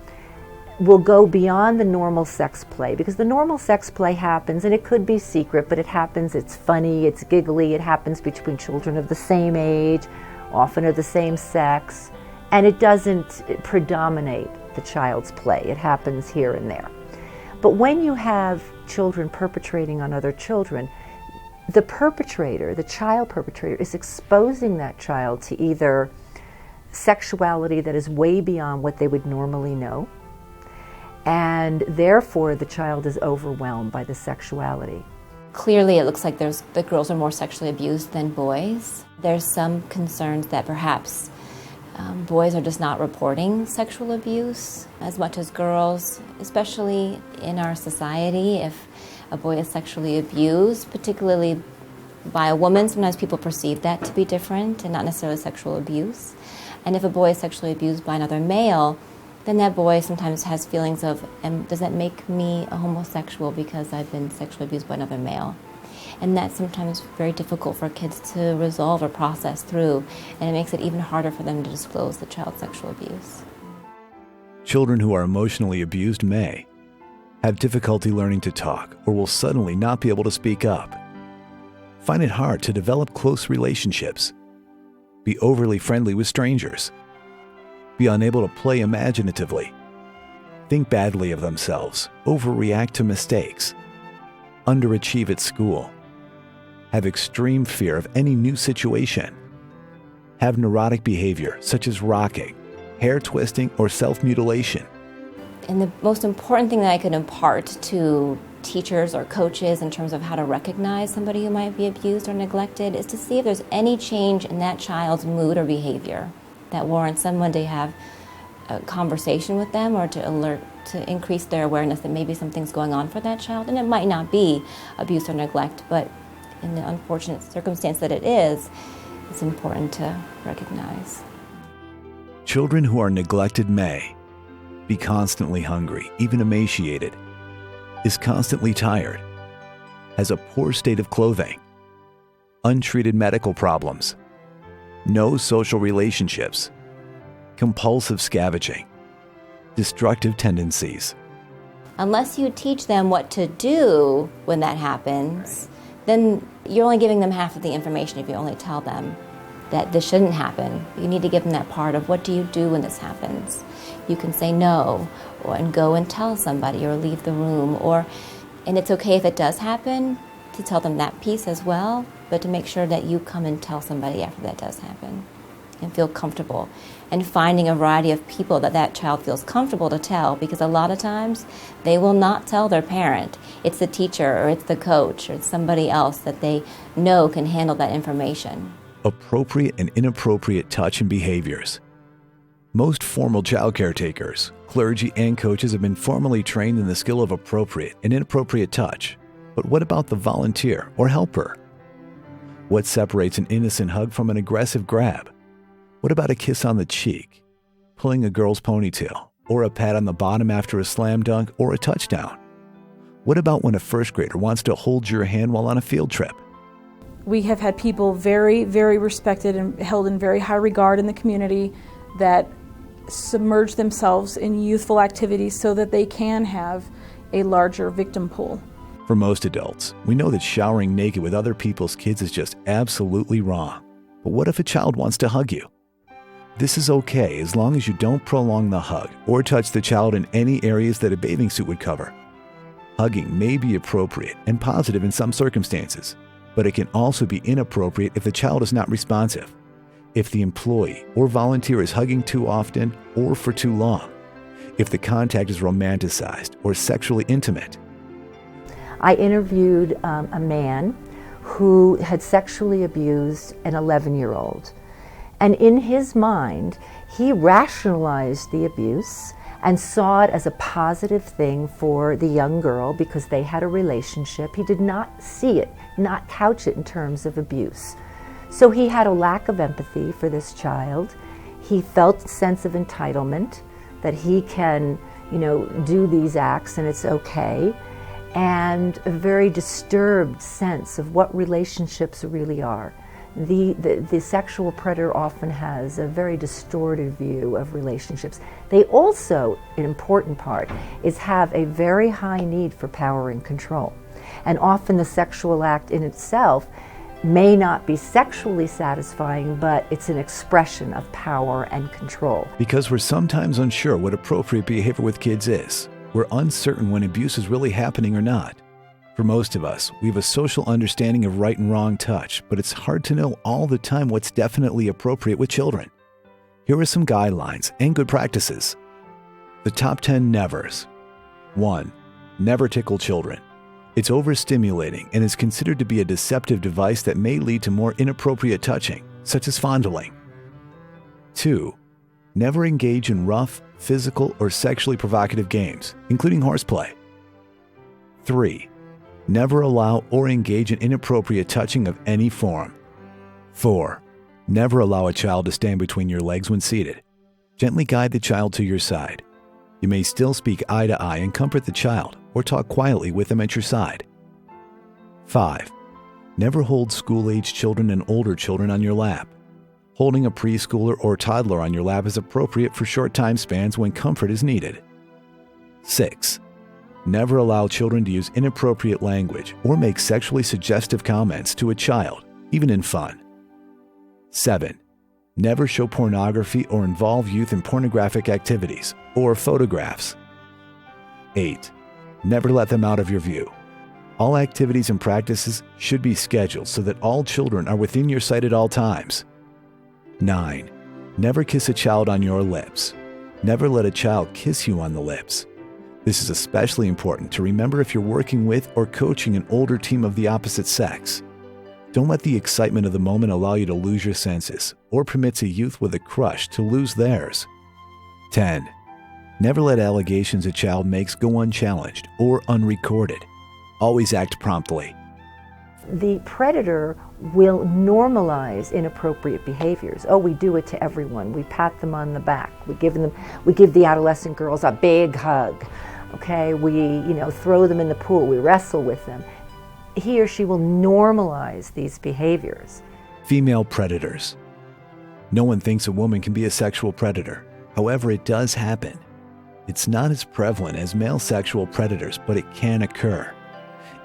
We'll go beyond the normal sex play, because the normal sex play happens, and it could be secret, but it happens, it's funny, it's giggly, it happens between children of the same age, often of the same sex, and it doesn't predominate the child's play. It happens here and there. But when you have children perpetrating on other children, the perpetrator, the child perpetrator, is exposing that child to either sexuality that is way beyond what they would normally know, and therefore the child is overwhelmed by the sexuality. Clearly it looks like the girls are more sexually abused than boys. There's some concerns that perhaps boys are just not reporting sexual abuse as much as girls, especially in our society. If a boy is sexually abused, particularly by a woman, sometimes people perceive that to be different and not necessarily sexual abuse. And if a boy is sexually abused by another male, then that boy sometimes has feelings of, does that make me a homosexual because I've been sexually abused by another male? And that's sometimes very difficult for kids to resolve or process through, and it makes it even harder for them to disclose the child's sexual abuse. Children who are emotionally abused may have difficulty learning to talk or will suddenly not be able to speak up, find it hard to develop close relationships, be overly friendly with strangers, be unable to play imaginatively, think badly of themselves, overreact to mistakes, underachieve at school, have extreme fear of any new situation, have neurotic behavior such as rocking, hair twisting, or self-mutilation. And the most important thing that I could impart to teachers or coaches in terms of how to recognize somebody who might be abused or neglected is to see if there's any change in that child's mood or behavior that warrants someone to have a conversation with them or to increase their awareness that maybe something's going on for that child. And it might not be abuse or neglect, but in the unfortunate circumstance that it is, it's important to recognize. Children who are neglected may be constantly hungry, even emaciated, is constantly tired, has a poor state of clothing, untreated medical problems, no social relationships, compulsive scavenging, destructive tendencies. Unless you teach them what to do when that happens, then you're only giving them half of the information if you only tell them that this shouldn't happen. You need to give them that part of what do you do when this happens. You can say no, and go and tell somebody, or leave the room, and it's okay if it does happen to tell them that piece as well, but to make sure that you come and tell somebody after that does happen and feel comfortable. And finding a variety of people that child feels comfortable to tell, because a lot of times they will not tell their parent. It's the teacher or it's the coach or it's somebody else that they know can handle that information. Appropriate and inappropriate touch and behaviors. Most formal child caretakers, clergy, and coaches have been formally trained in the skill of appropriate and inappropriate touch. But what about the volunteer or helper? What separates an innocent hug from an aggressive grab? What about a kiss on the cheek, pulling a girl's ponytail, or a pat on the bottom after a slam dunk or a touchdown? What about when a first grader wants to hold your hand while on a field trip? We have had people very, very respected and held in very high regard in the community that submerge themselves in youthful activities so that they can have a larger victim pool. For most adults, we know that showering naked with other people's kids is just absolutely wrong. But what if a child wants to hug you? This is okay as long as you don't prolong the hug or touch the child in any areas that a bathing suit would cover. Hugging may be appropriate and positive in some circumstances, but it can also be inappropriate if the child is not responsive, if the employee or volunteer is hugging too often or for too long, if the contact is romanticized or sexually intimate. I interviewed a man who had sexually abused an 11-year-old. And in his mind, he rationalized the abuse and saw it as a positive thing for the young girl because they had a relationship. He did not see it, not couch it in terms of abuse. So he had a lack of empathy for this child. He felt a sense of entitlement that he can, do these acts and it's okay, and a very disturbed sense of what relationships really are. The sexual predator often has a very distorted view of relationships. They also, an important part, is have a very high need for power and control. And often the sexual act in itself may not be sexually satisfying, but it's an expression of power and control. Because we're sometimes unsure what appropriate behavior with kids is. We're uncertain when abuse is really happening or not. For most of us, we have a social understanding of right and wrong touch, but it's hard to know all the time what's definitely appropriate with children. Here are some guidelines and good practices. The top 10 nevers. 1. Never tickle children. It's overstimulating and is considered to be a deceptive device that may lead to more inappropriate touching, such as fondling. 2. Never engage in rough, physical, or sexually provocative games, including horseplay. 3. Never allow or engage in inappropriate touching of any form. 4. Never allow a child to stand between your legs when seated. Gently guide the child to your side. You may still speak eye to eye and comfort the child, or talk quietly with them at your side. 5. Never hold school-aged children and older children on your lap. Holding a preschooler or toddler on your lap is appropriate for short time spans when comfort is needed. 6. Never allow children to use inappropriate language or make sexually suggestive comments to a child, even in fun. 7. Never show pornography or involve youth in pornographic activities or photographs. 8. Never let them out of your view. All activities and practices should be scheduled so that all children are within your sight at all times. 9. Never kiss a child on your lips. Never let a child kiss you on the lips. This is especially important to remember if you're working with or coaching an older team of the opposite sex. Don't let the excitement of the moment allow you to lose your senses or permits a youth with a crush to lose theirs. 10. Never let allegations a child makes go unchallenged or unrecorded. Always act promptly. The predator will normalize inappropriate behaviors. Oh, we do it to everyone. We pat them on the back. We give the adolescent girls a big hug. Okay, we throw them in the pool. We wrestle with them. He or she will normalize these behaviors. Female predators. No one thinks a woman can be a sexual predator. However, it does happen. It's not as prevalent as male sexual predators, but it can occur.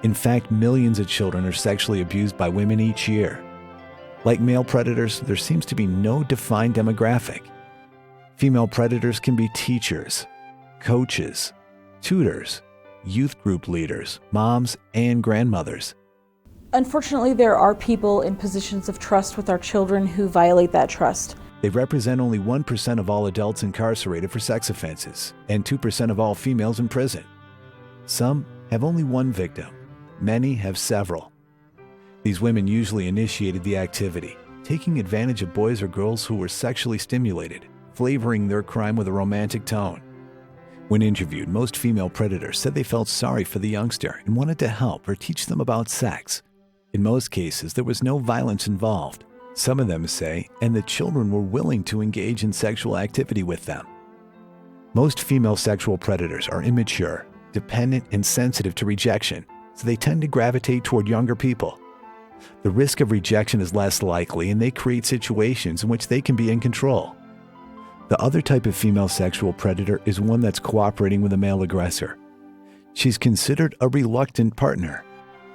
In fact, millions of children are sexually abused by women each year. Like male predators, there seems to be no defined demographic. Female predators can be teachers, coaches, tutors, youth group leaders, moms, and grandmothers. Unfortunately, there are people in positions of trust with our children who violate that trust. They represent only 1% of all adults incarcerated for sex offenses and 2% of all females in prison. Some have only one victim. Many have several. These women usually initiated the activity, taking advantage of boys or girls who were sexually stimulated, flavoring their crime with a romantic tone. When interviewed, most female predators said they felt sorry for the youngster and wanted to help or teach them about sex. In most cases, there was no violence involved. Some of them say, and the children were willing to engage in sexual activity with them. Most female sexual predators are immature, dependent, and sensitive to rejection, so they tend to gravitate toward younger people. The risk of rejection is less likely, and they create situations in which they can be in control. The other type of female sexual predator is one that's cooperating with a male aggressor. She's considered a reluctant partner.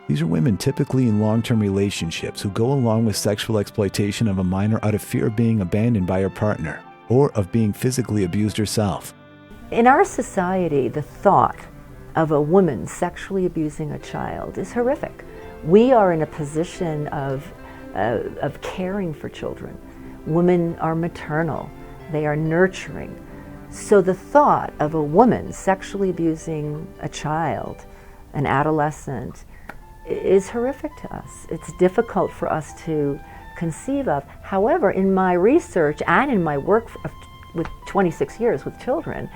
These are women typically in long-term relationships who go along with sexual exploitation of a minor out of fear of being abandoned by her partner or of being physically abused herself. In our society, the thought of a woman sexually abusing a child is horrific. We are in a position of caring for children. Women are maternal. They are nurturing. So the thought of a woman sexually abusing a child, an adolescent, is horrific to us. It's difficult for us to conceive of. However, in my research and in my work with 26 years with children,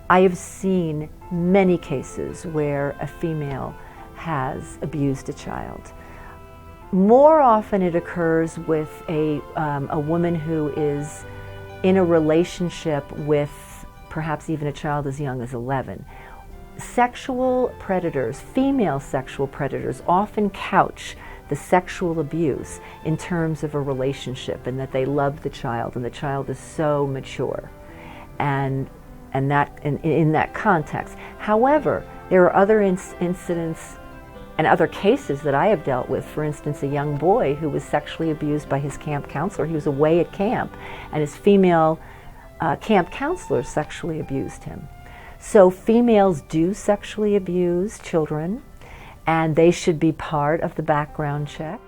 I have seen many cases where a female has abused a child. More often it occurs with a woman who is in a relationship with perhaps even a child as young as 11. Sexual predators, female sexual predators, often couch the sexual abuse in terms of a relationship and that they love the child and the child is so mature. And that in that context. However, there are other incidents and other cases that I have dealt with. For instance, a young boy who was sexually abused by his camp counselor. He was away at camp, and his female camp counselor sexually abused him. So females do sexually abuse children, and they should be part of the background check.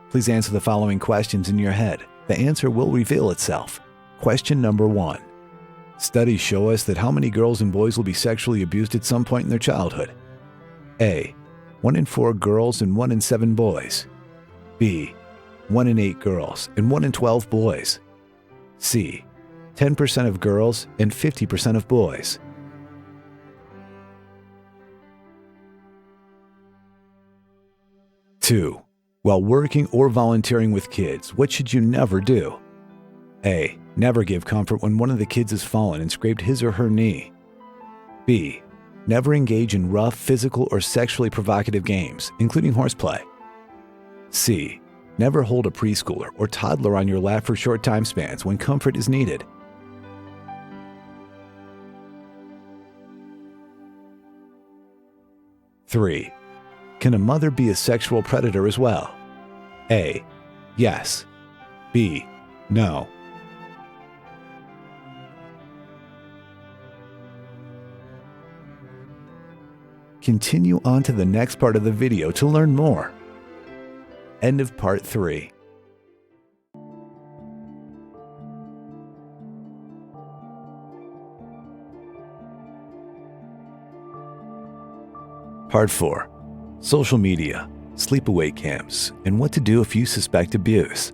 Please answer the following questions in your head. The answer will reveal itself. Question number 1. Studies show us that how many girls and boys will be sexually abused at some point in their childhood? A. 1 in 4 girls and 1 in 7 boys. B. 1 in 8 girls and 1 in 12 boys. C. 10% of girls and 50% of boys. Two. While working or volunteering with kids, what should you never do? A. Never give comfort when one of the kids has fallen and scraped his or her knee. B. Never engage in rough, physical, or sexually provocative games, including horseplay. C. Never hold a preschooler or toddler on your lap for short time spans when comfort is needed. Three. Can a mother be a sexual predator as well? A. Yes. B. No. Continue on to the next part of the video to learn more. End of part 3. Part 4. Social media, sleepaway camps, and what to do if you suspect abuse.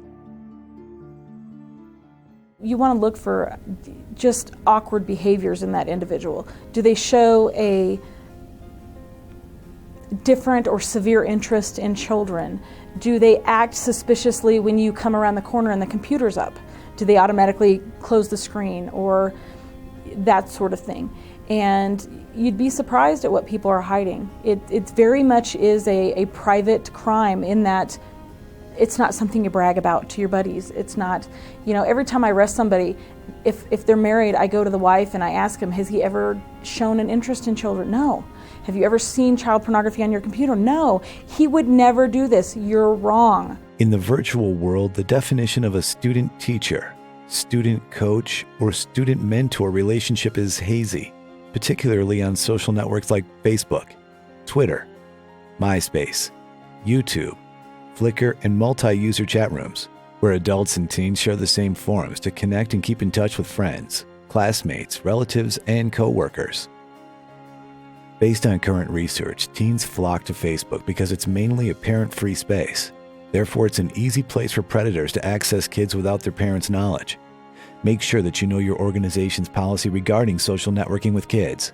You want to look for just awkward behaviors in that individual. Do they show a different or severe interest in children? Do they act suspiciously when you come around the corner and the computer's up? Do they automatically close the screen or that sort of thing? And you'd be surprised at what people are hiding. It very much is a private crime in that it's not something you brag about to your buddies. It's not, every time I arrest somebody, if they're married, I go to the wife and I ask him, has he ever shown an interest in children? No. Have you ever seen child pornography on your computer? No. He would never do this. You're wrong. In the virtual world, the definition of a student-teacher, student-coach, or student-mentor relationship is hazy, particularly on social networks like Facebook, Twitter, MySpace, YouTube, Flickr, and multi-user chat rooms, where adults and teens share the same forums to connect and keep in touch with friends, classmates, relatives, and co-workers. Based on current research, teens flock to Facebook because it's mainly a parent-free space. Therefore, it's an easy place for predators to access kids without their parents' knowledge. Make sure that you know your organization's policy regarding social networking with kids.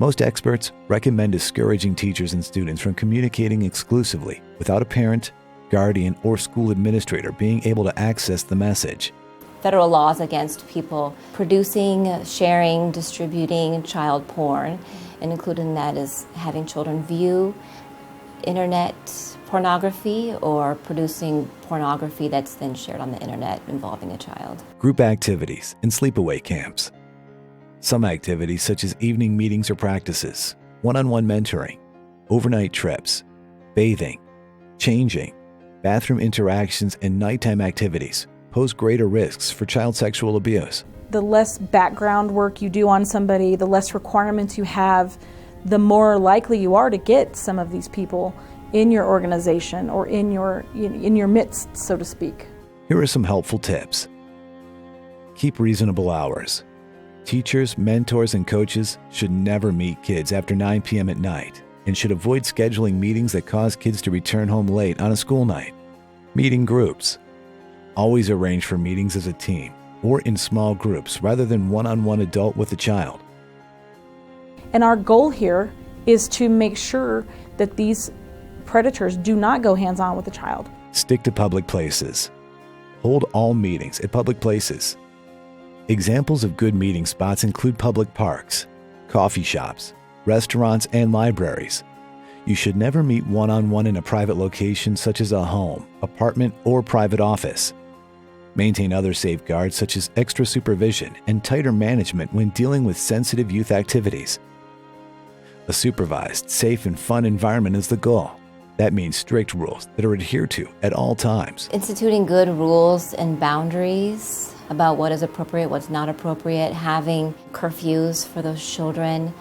Most experts recommend discouraging teachers and students from communicating exclusively without a parent guardian, or school administrator being able to access the message. Federal laws against people producing, sharing, distributing child porn, and including that is having children view internet pornography or producing pornography that's then shared on the internet involving a child. Group activities and sleepaway camps. Some activities such as evening meetings or practices, one-on-one mentoring, overnight trips, bathing, changing, bathroom interactions, and nighttime activities pose greater risks for child sexual abuse. The less background work you do on somebody, the less requirements you have, the more likely you are to get some of these people in your organization or in your midst, so to speak. Here are some helpful tips. Keep reasonable hours. Teachers, mentors, and coaches should never meet kids after 9 p.m. at night and should avoid scheduling meetings that cause kids to return home late on a school night. Meeting groups. Always arrange for meetings as a team or in small groups rather than one-on-one adult with a child. And our goal here is to make sure that these predators do not go hands-on with the child. Stick to public places. Hold all meetings at public places. Examples of good meeting spots include public parks, coffee shops, restaurants, and libraries. You should never meet one-on-one in a private location such as a home, apartment, or private office. Maintain other safeguards such as extra supervision and tighter management when dealing with sensitive youth activities. A supervised, safe, and fun environment is the goal. That means strict rules that are adhered to at all times. Instituting good rules and boundaries about what is appropriate, what's not appropriate, having curfews for those children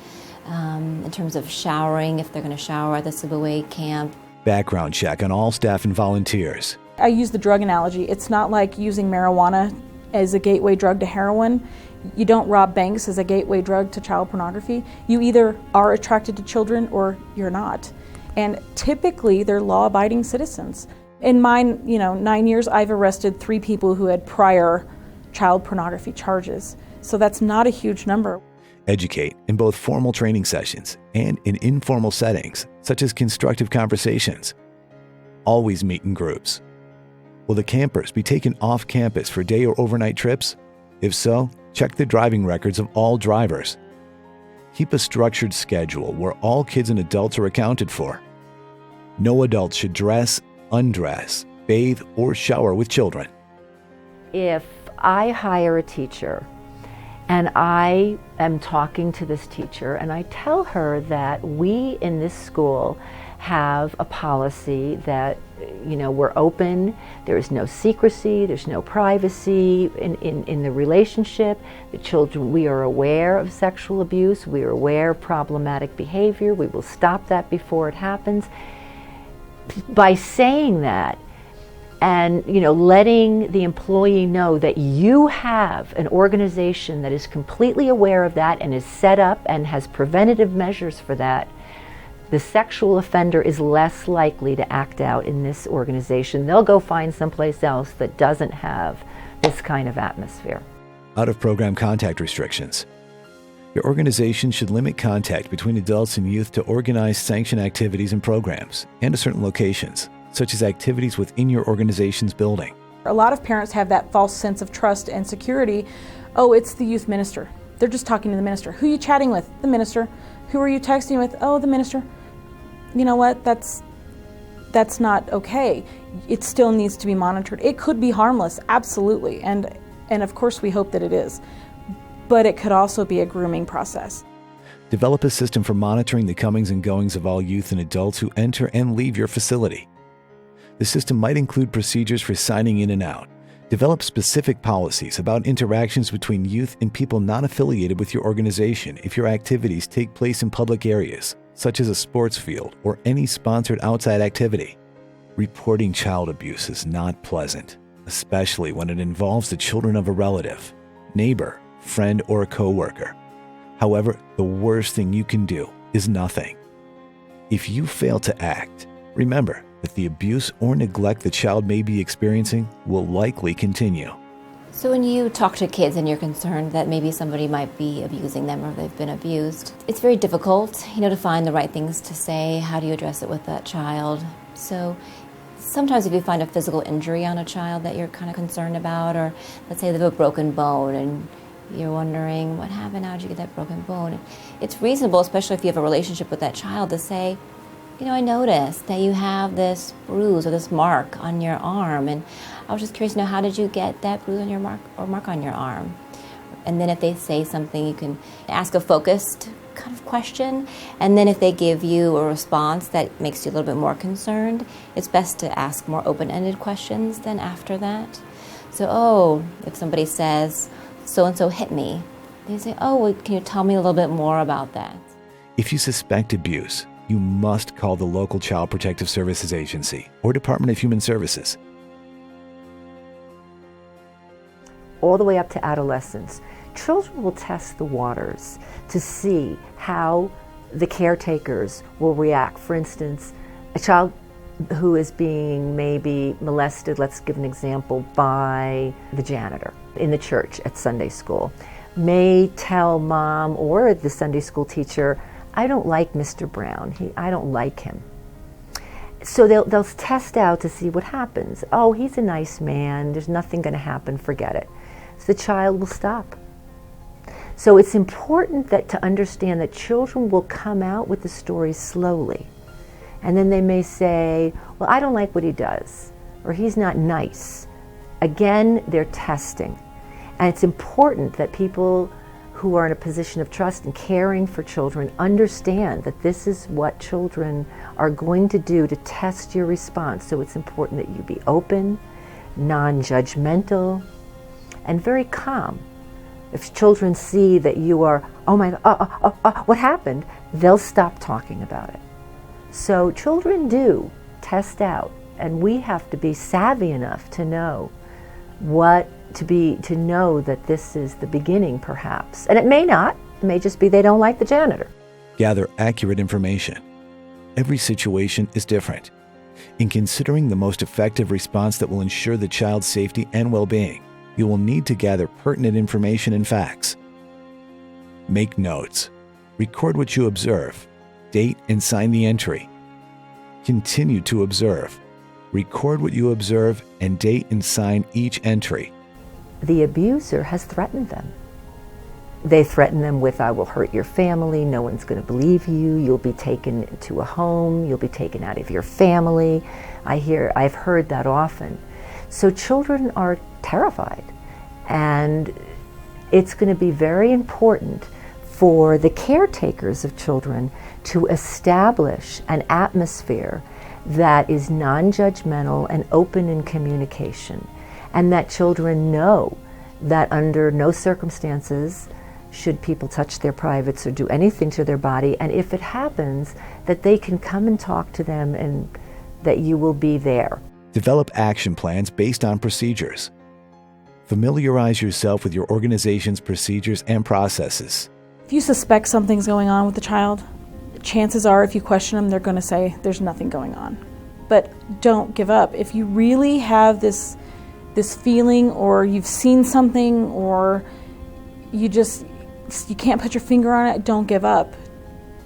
in terms of showering, if they're going to shower at the sleepaway camp. Background check on all staff and volunteers. I use the drug analogy. It's not like using marijuana as a gateway drug to heroin. You don't rob banks as a gateway drug to child pornography. You either are attracted to children or you're not. And typically they're law-abiding citizens. In my 9 years, I've arrested 3 people who had prior child pornography charges. So that's not a huge number. Educate in both formal training sessions and in informal settings, such as constructive conversations. Always meet in groups. Will the campers be taken off campus for day or overnight trips? If so, check the driving records of all drivers. Keep a structured schedule where all kids and adults are accounted for. No adult should dress, undress, bathe, or shower with children. If I hire a teacher and I am talking to this teacher and I tell her that we in this school have a policy that we're open, there is no secrecy, there's no privacy in the relationship, the children, we are aware of sexual abuse, we are aware of problematic behavior, we will stop that before it happens. By saying that and letting the employee know that you have an organization that is completely aware of that and is set up and has preventative measures for that, the sexual offender is less likely to act out in this organization. They'll go find someplace else that doesn't have this kind of atmosphere. Out-of-program contact restrictions. Your organization should limit contact between adults and youth to organize sanctioned activities and programs and to certain locations, such as activities within your organization's building. A lot of parents have that false sense of trust and security. Oh, it's the youth minister. They're just talking to the minister. Who are you chatting with? The minister. Who are you texting with? Oh, the minister. You know what? That's not okay. It still needs to be monitored. It could be harmless, absolutely, and of course we hope that it is. But it could also be a grooming process. Develop a system for monitoring the comings and goings of all youth and adults who enter and leave your facility. The system might include procedures for signing in and out. Develop specific policies about interactions between youth and people not affiliated with your organization if your activities take place in public areas, such as a sports field or any sponsored outside activity. Reporting child abuse is not pleasant, especially when it involves the children of a relative, neighbor, friend, or a coworker. However, the worst thing you can do is nothing. If you fail to act, remember that the abuse or neglect the child may be experiencing will likely continue. So when you talk to kids and you're concerned that maybe somebody might be abusing them or they've been abused, it's very difficult, to find the right things to say. How do you address it with that child? So Sometimes if you find a physical injury on a child that you're kind of concerned about, or let's say they have a broken bone and you're wondering, what happened? How did you get that broken bone? It's reasonable, especially if you have a relationship with that child, to say, I noticed that you have this bruise or this mark on your arm, and I was just curious to know, how did you get that bruise on your mark on your arm? And then if they say something, you can ask a focused kind of question, and then if they give you a response that makes you a little bit more concerned, it's best to ask more open-ended questions then after that. So, if somebody says, so-and-so hit me, they say, well, can you tell me a little bit more about that? If you suspect abuse, you must call the local Child Protective Services Agency or Department of Human Services. All the way up to adolescence, children will test the waters to see how the caretakers will react. For instance, a child who is being maybe molested, let's give an example, by the janitor in the church at Sunday school, may tell mom or the Sunday school teacher, I don't like Mr. Brown, I don't like him. So they'll test out to see what happens. Oh, he's a nice man, there's nothing going to happen, forget it. So the child will stop. So it's important to understand that children will come out with the story slowly. And then they may say, well, I don't like what he does, or he's not nice. Again, they're testing. And it's important that people who are in a position of trust and caring for children understand that this is what children are going to do to test your response. So it's important that you be open, non-judgmental, and very calm. If children see that you are, oh my God, what happened? They'll stop talking about it. So children do test out, and we have to be savvy enough to know to know that this is the beginning, perhaps. And it may not. It may just be they don't like the janitor. Gather accurate information. Every situation is different. In considering the most effective response that will ensure the child's safety and well-being, you will need to gather pertinent information and facts. Make notes. Record what you observe. Date and sign the entry. Continue to observe. Record what you observe and date and sign each entry. The abuser has threatened them. They threaten them with, I will hurt your family, no one's going to believe you, you'll be taken to a home, you'll be taken out of your family. I've heard that often. So children are terrified, and it's going to be very important for the caretakers of children to establish an atmosphere that is non-judgmental and open in communication, and that children know that under no circumstances should people touch their privates or do anything to their body, and if it happens, that they can come and talk to them and that you will be there. Develop action plans based on procedures. Familiarize yourself with your organization's procedures and processes. If you suspect something's going on with the child, chances are if you question them, they're going to say there's nothing going on. But don't give up. If you really have this feeling, or you've seen something, or you can't put your finger on it, don't give up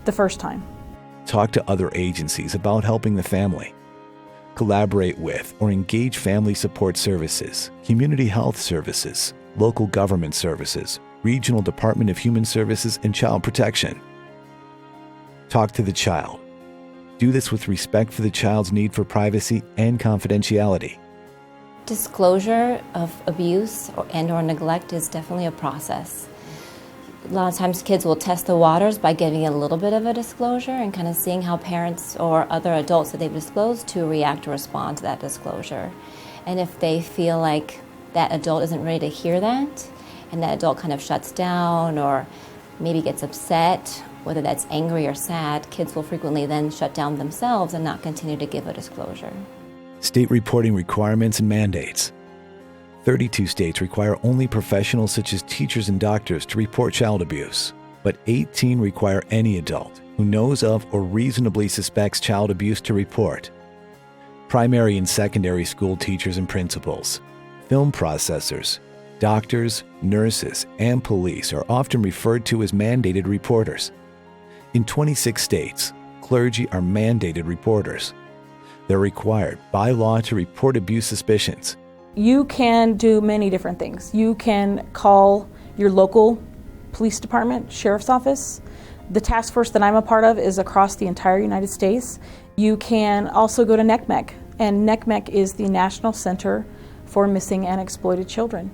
the first time. Talk to other agencies about helping the family. Collaborate with or engage family support services, community health services, local government services, Regional Department of Human Services, and Child Protection. Talk to the child. Do this with respect for the child's need for privacy and confidentiality. Disclosure of abuse or neglect is definitely a process. A lot of times kids will test the waters by giving a little bit of a disclosure and kind of seeing how parents or other adults that they've disclosed to react or respond to that disclosure. And if they feel like that adult isn't ready to hear that, and that adult kind of shuts down or maybe gets upset, whether that's angry or sad, kids will frequently then shut down themselves and not continue to give a disclosure. State reporting requirements and mandates. 32 states require only professionals such as teachers and doctors to report child abuse, but 18 require any adult who knows of or reasonably suspects child abuse to report. Primary and secondary school teachers and principals, film processors, doctors, nurses, and police are often referred to as mandated reporters. In 26 states, clergy are mandated reporters. They're required by law to report abuse suspicions. You can do many different things. You can call your local police department, sheriff's office. The task force that I'm a part of is across the entire United States. You can also go to NCMEC, and NCMEC is the National Center for Missing and Exploited Children.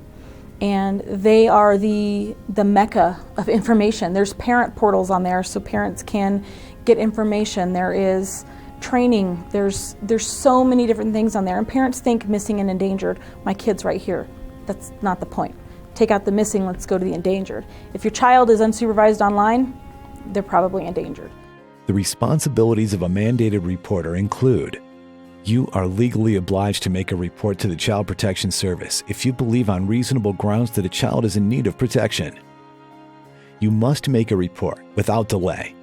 And they are the mecca of information. There's parent portals on there so parents can get information. There is training. There's so many different things on there. And parents think missing and endangered, my kid's right here. That's not the point. Take out the missing, let's go to the endangered. If your child is unsupervised online, they're probably endangered. The responsibilities of a mandated reporter include: you are legally obliged to make a report to the Child Protection Service if you believe on reasonable grounds that a child is in need of protection. You must make a report without delay.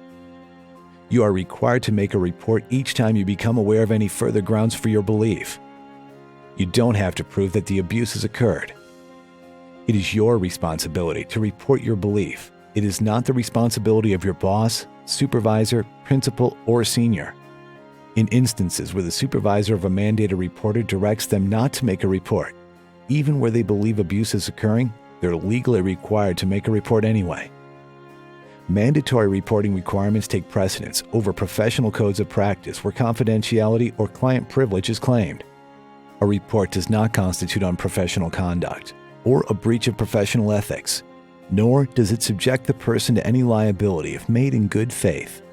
You are required to make a report each time you become aware of any further grounds for your belief. You don't have to prove that the abuse has occurred. It is your responsibility to report your belief. It is not the responsibility of your boss, supervisor, principal, or senior. In instances where the supervisor of a mandated reporter directs them not to make a report, even where they believe abuse is occurring, they're legally required to make a report anyway. Mandatory reporting requirements take precedence over professional codes of practice where confidentiality or client privilege is claimed. A report does not constitute unprofessional conduct or a breach of professional ethics, nor does it subject the person to any liability if made in good faith.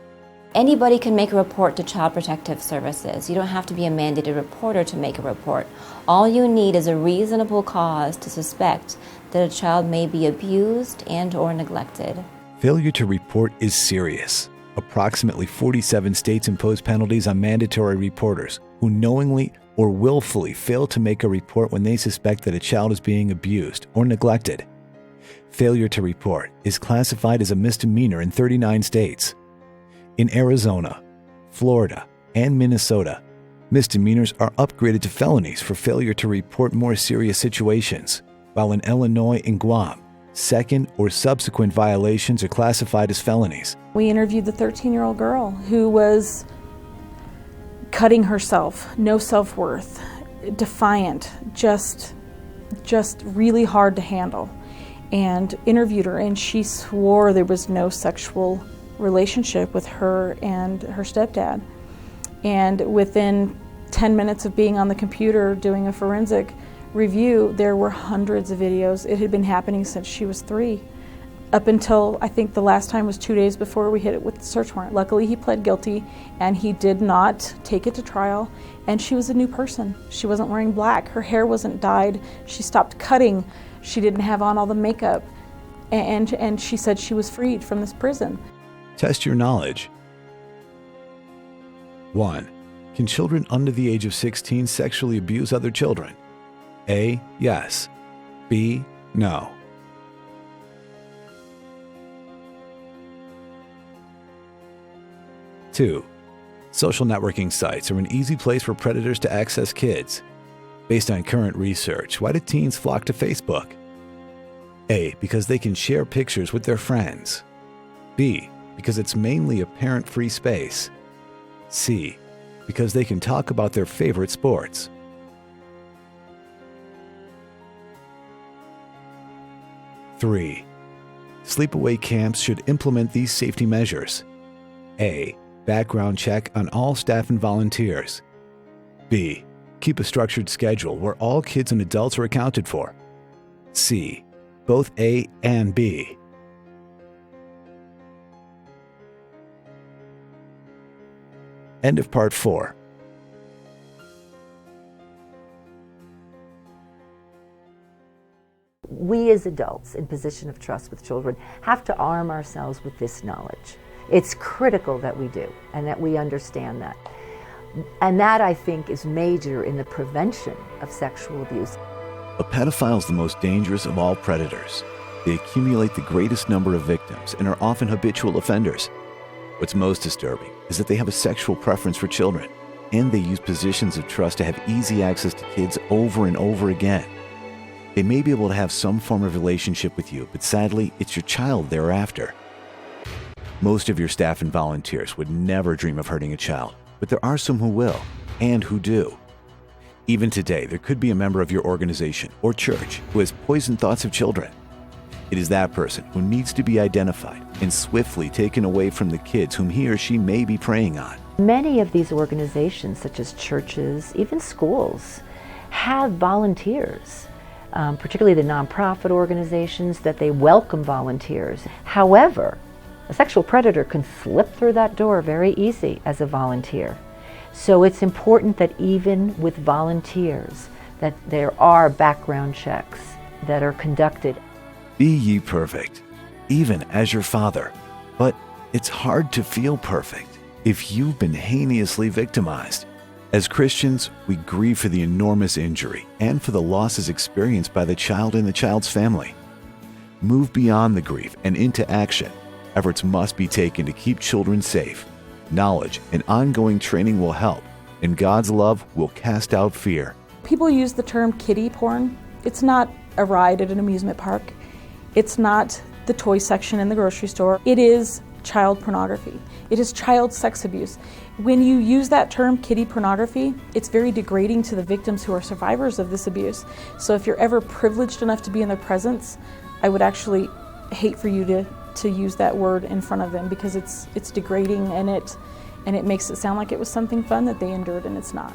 Anybody can make a report to Child Protective Services. You don't have to be a mandated reporter to make a report. All you need is a reasonable cause to suspect that a child may be abused and/or neglected. Failure to report is serious. Approximately 47 states impose penalties on mandatory reporters who knowingly or willfully fail to make a report when they suspect that a child is being abused or neglected. Failure to report is classified as a misdemeanor in 39 states. In Arizona, Florida, and Minnesota, misdemeanors are upgraded to felonies for failure to report more serious situations, while in Illinois and Guam, second or subsequent violations are classified as felonies. We interviewed the 13-year-old girl who was cutting herself, no self-worth, defiant, just really hard to handle, and interviewed her, and she swore there was no sexual relationship with her and her stepdad. And within 10 minutes of being on the computer doing a forensic review, there were hundreds of videos. It had been happening since she was 3, up until I think the last time was 2 days before we hit it with the search warrant. Luckily he pled guilty and he did not take it to trial, and she was a new person. She wasn't wearing black, her hair wasn't dyed, she stopped cutting, she didn't have on all the makeup, and she said she was freed from this prison. Test your knowledge. 1. Can children under the age of 16 sexually abuse other children? A. Yes. B. No. 2. Social networking sites are an easy place for predators to access kids. Based on current research, why do teens flock to Facebook? A. Because they can share pictures with their friends. B. Because it's mainly a parent-free space. C. Because they can talk about their favorite sports. 3. Sleepaway camps should implement these safety measures. A. Background check on all staff and volunteers. B. Keep a structured schedule where all kids and adults are accounted for. C. Both A and B. End of part 4. We as adults in position of trust with children have to arm ourselves with this knowledge. It's critical that we do and that we understand that. And that, I think, is major in the prevention of sexual abuse. A pedophile is the most dangerous of all predators. They accumulate the greatest number of victims and are often habitual offenders. What's most disturbing is that they have a sexual preference for children, and they use positions of trust to have easy access to kids over and over again. They may be able to have some form of relationship with you, but sadly, it's your child they're after. Most of your staff and volunteers would never dream of hurting a child, but there are some who will, and who do. Even today, there could be a member of your organization or church who has poisoned thoughts of children. It is that person who needs to be identified and swiftly taken away from the kids whom he or she may be preying on. Many of these organizations, such as churches, even schools, have volunteers, particularly the nonprofit organizations, that they welcome volunteers. However, a sexual predator can slip through that door very easy as a volunteer. So it's important that even with volunteers, that there are background checks that are conducted. Be ye perfect, even as your Father. But it's hard to feel perfect if you've been heinously victimized. As Christians, we grieve for the enormous injury and for the losses experienced by the child and the child's family. Move beyond the grief and into action. Efforts must be taken to keep children safe. Knowledge and ongoing training will help, and God's love will cast out fear. People use the term kiddie porn. It's not a ride at an amusement park. It's not the toy section in the grocery store. It is child pornography. It is child sex abuse. When you use that term, kiddie pornography, it's very degrading to the victims who are survivors of this abuse. So if you're ever privileged enough to be in their presence, I would actually hate for you to use that word in front of them, because it's degrading, and it makes it sound like it was something fun that they endured, and it's not.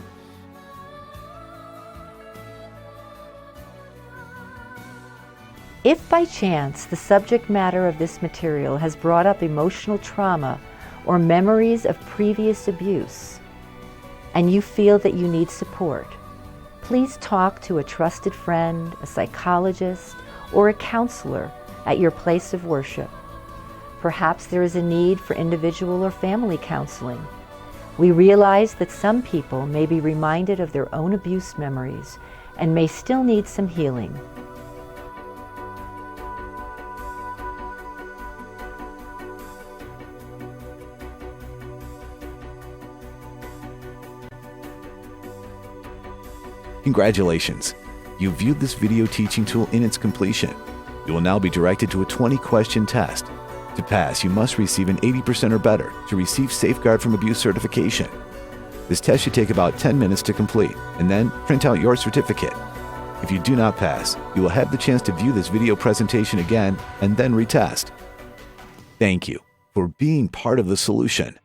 If by chance the subject matter of this material has brought up emotional trauma or memories of previous abuse, and you feel that you need support, please talk to a trusted friend, a psychologist, or a counselor at your place of worship. Perhaps there is a need for individual or family counseling. We realize that some people may be reminded of their own abuse memories and may still need some healing. Congratulations! You viewed this video teaching tool in its completion. You will now be directed to a 20-question test. To pass, you must receive an 80% or better to receive Safeguard from Abuse certification. This test should take about 10 minutes to complete, and then print out your certificate. If you do not pass, you will have the chance to view this video presentation again and then retest. Thank you for being part of the solution.